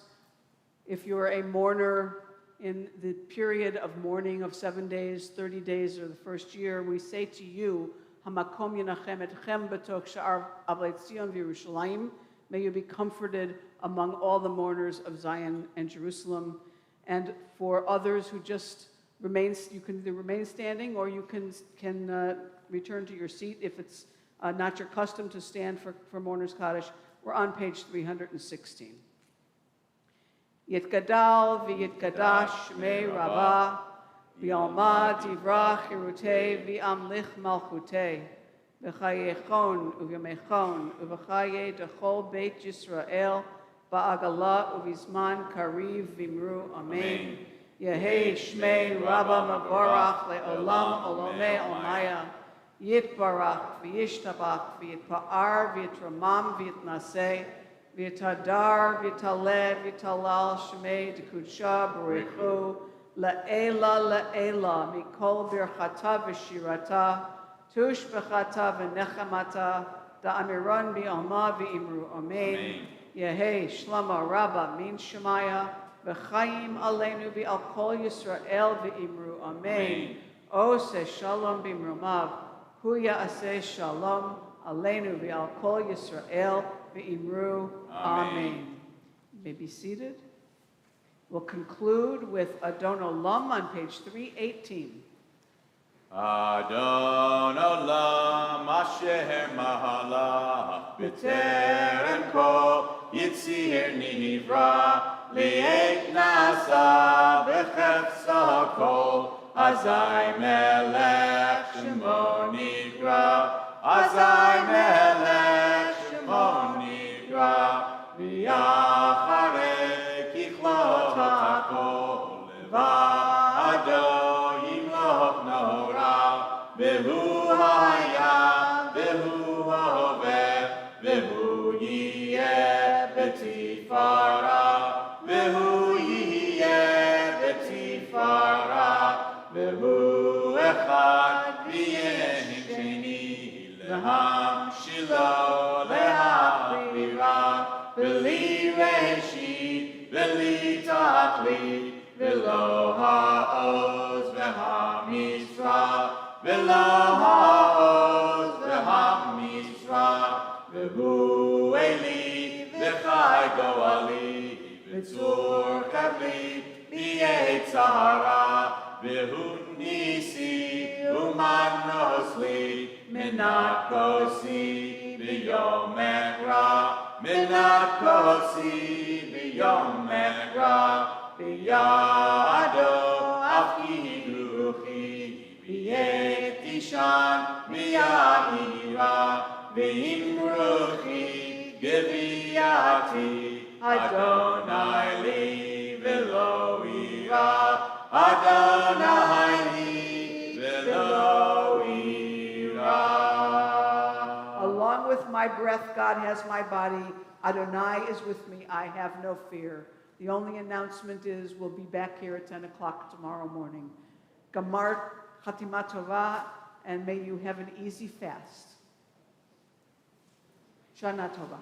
Speaker 1: If you're a mourner in the period of mourning of 7 days, 30 days, or the first year, we say to you, Hamakom Yenachem Etchem B'tok Sha'ar Avlei Tzion V'Yerushalayim. May you be comforted among all the mourners of Zion and Jerusalem. And for others who just remain, you can either remain standing or you can return to your seat if it's not your custom to stand for Mourner's Kaddish. We're on page 316. Yitgadal v'yitgadash shmei Rabbah v'yalma divrach hirutei v'amlich malchutei v'chayechon u'v'yamechon u'v'chaye dechol beit Yisrael ba'agala u'vizman kariv v'imru amen. Yehei shmei Rabbah mavorach le'olam olomei olmaya yitbarach v'yishtabach v'yitpa'ar v'yitramam v'yitnaseh v'yitadar v'yitaleh v'yitalal shmei d'kudsha b'richu la'ela la'ela mikol birchata v'shirata tush b'chata v'nechamata da'amiron bi'alma v'imru amen. Yehei shlama Rabbah min shemaya v'chayim aleinu v'al kol Yisrael v'imru amen. Oseh shalom b'imrumav hu ya'aseh shalom aleinu v'al kol Yisrael v'imru amen. You may be seated. We'll conclude with Adon Olam on page 318.
Speaker 3: Adon Olam asher mahala b'terem kol yitzir nivra li'et nasa b'chefsa kol azai melech shemo nidra azai melech shemo nidra v'yacharei kichlot hakol levado yimloch nora v'hu haya v'hu hoveh v'hu yiyeh b'tifara v'hu yiyeh b'tifara v'hu echad v'yehi sheni lehamshilo lehachbira v'li reshit v'li tachlit v'lo ha'oz v'ha'misra v'lo ha'oz v'ha'misra v'hu eli v'chai go'ali v'tzur kavli v'yetzara v'hu nisi u'manosli minat kosi v'yom ekra minat kosi v'yom ekra v'yado afki ruchi v'yet ishan v'ya'ira v'imruchi geviyati Adonai li v'lo ira Adonai li v'lo ira.
Speaker 1: Along with my breath, God has my body. Adonai is with me. I have no fear. The only announcement is we'll be back here at 10 o'clock tomorrow morning. Gamar Chatima Tova, and may you have an easy fast. Shana Tova.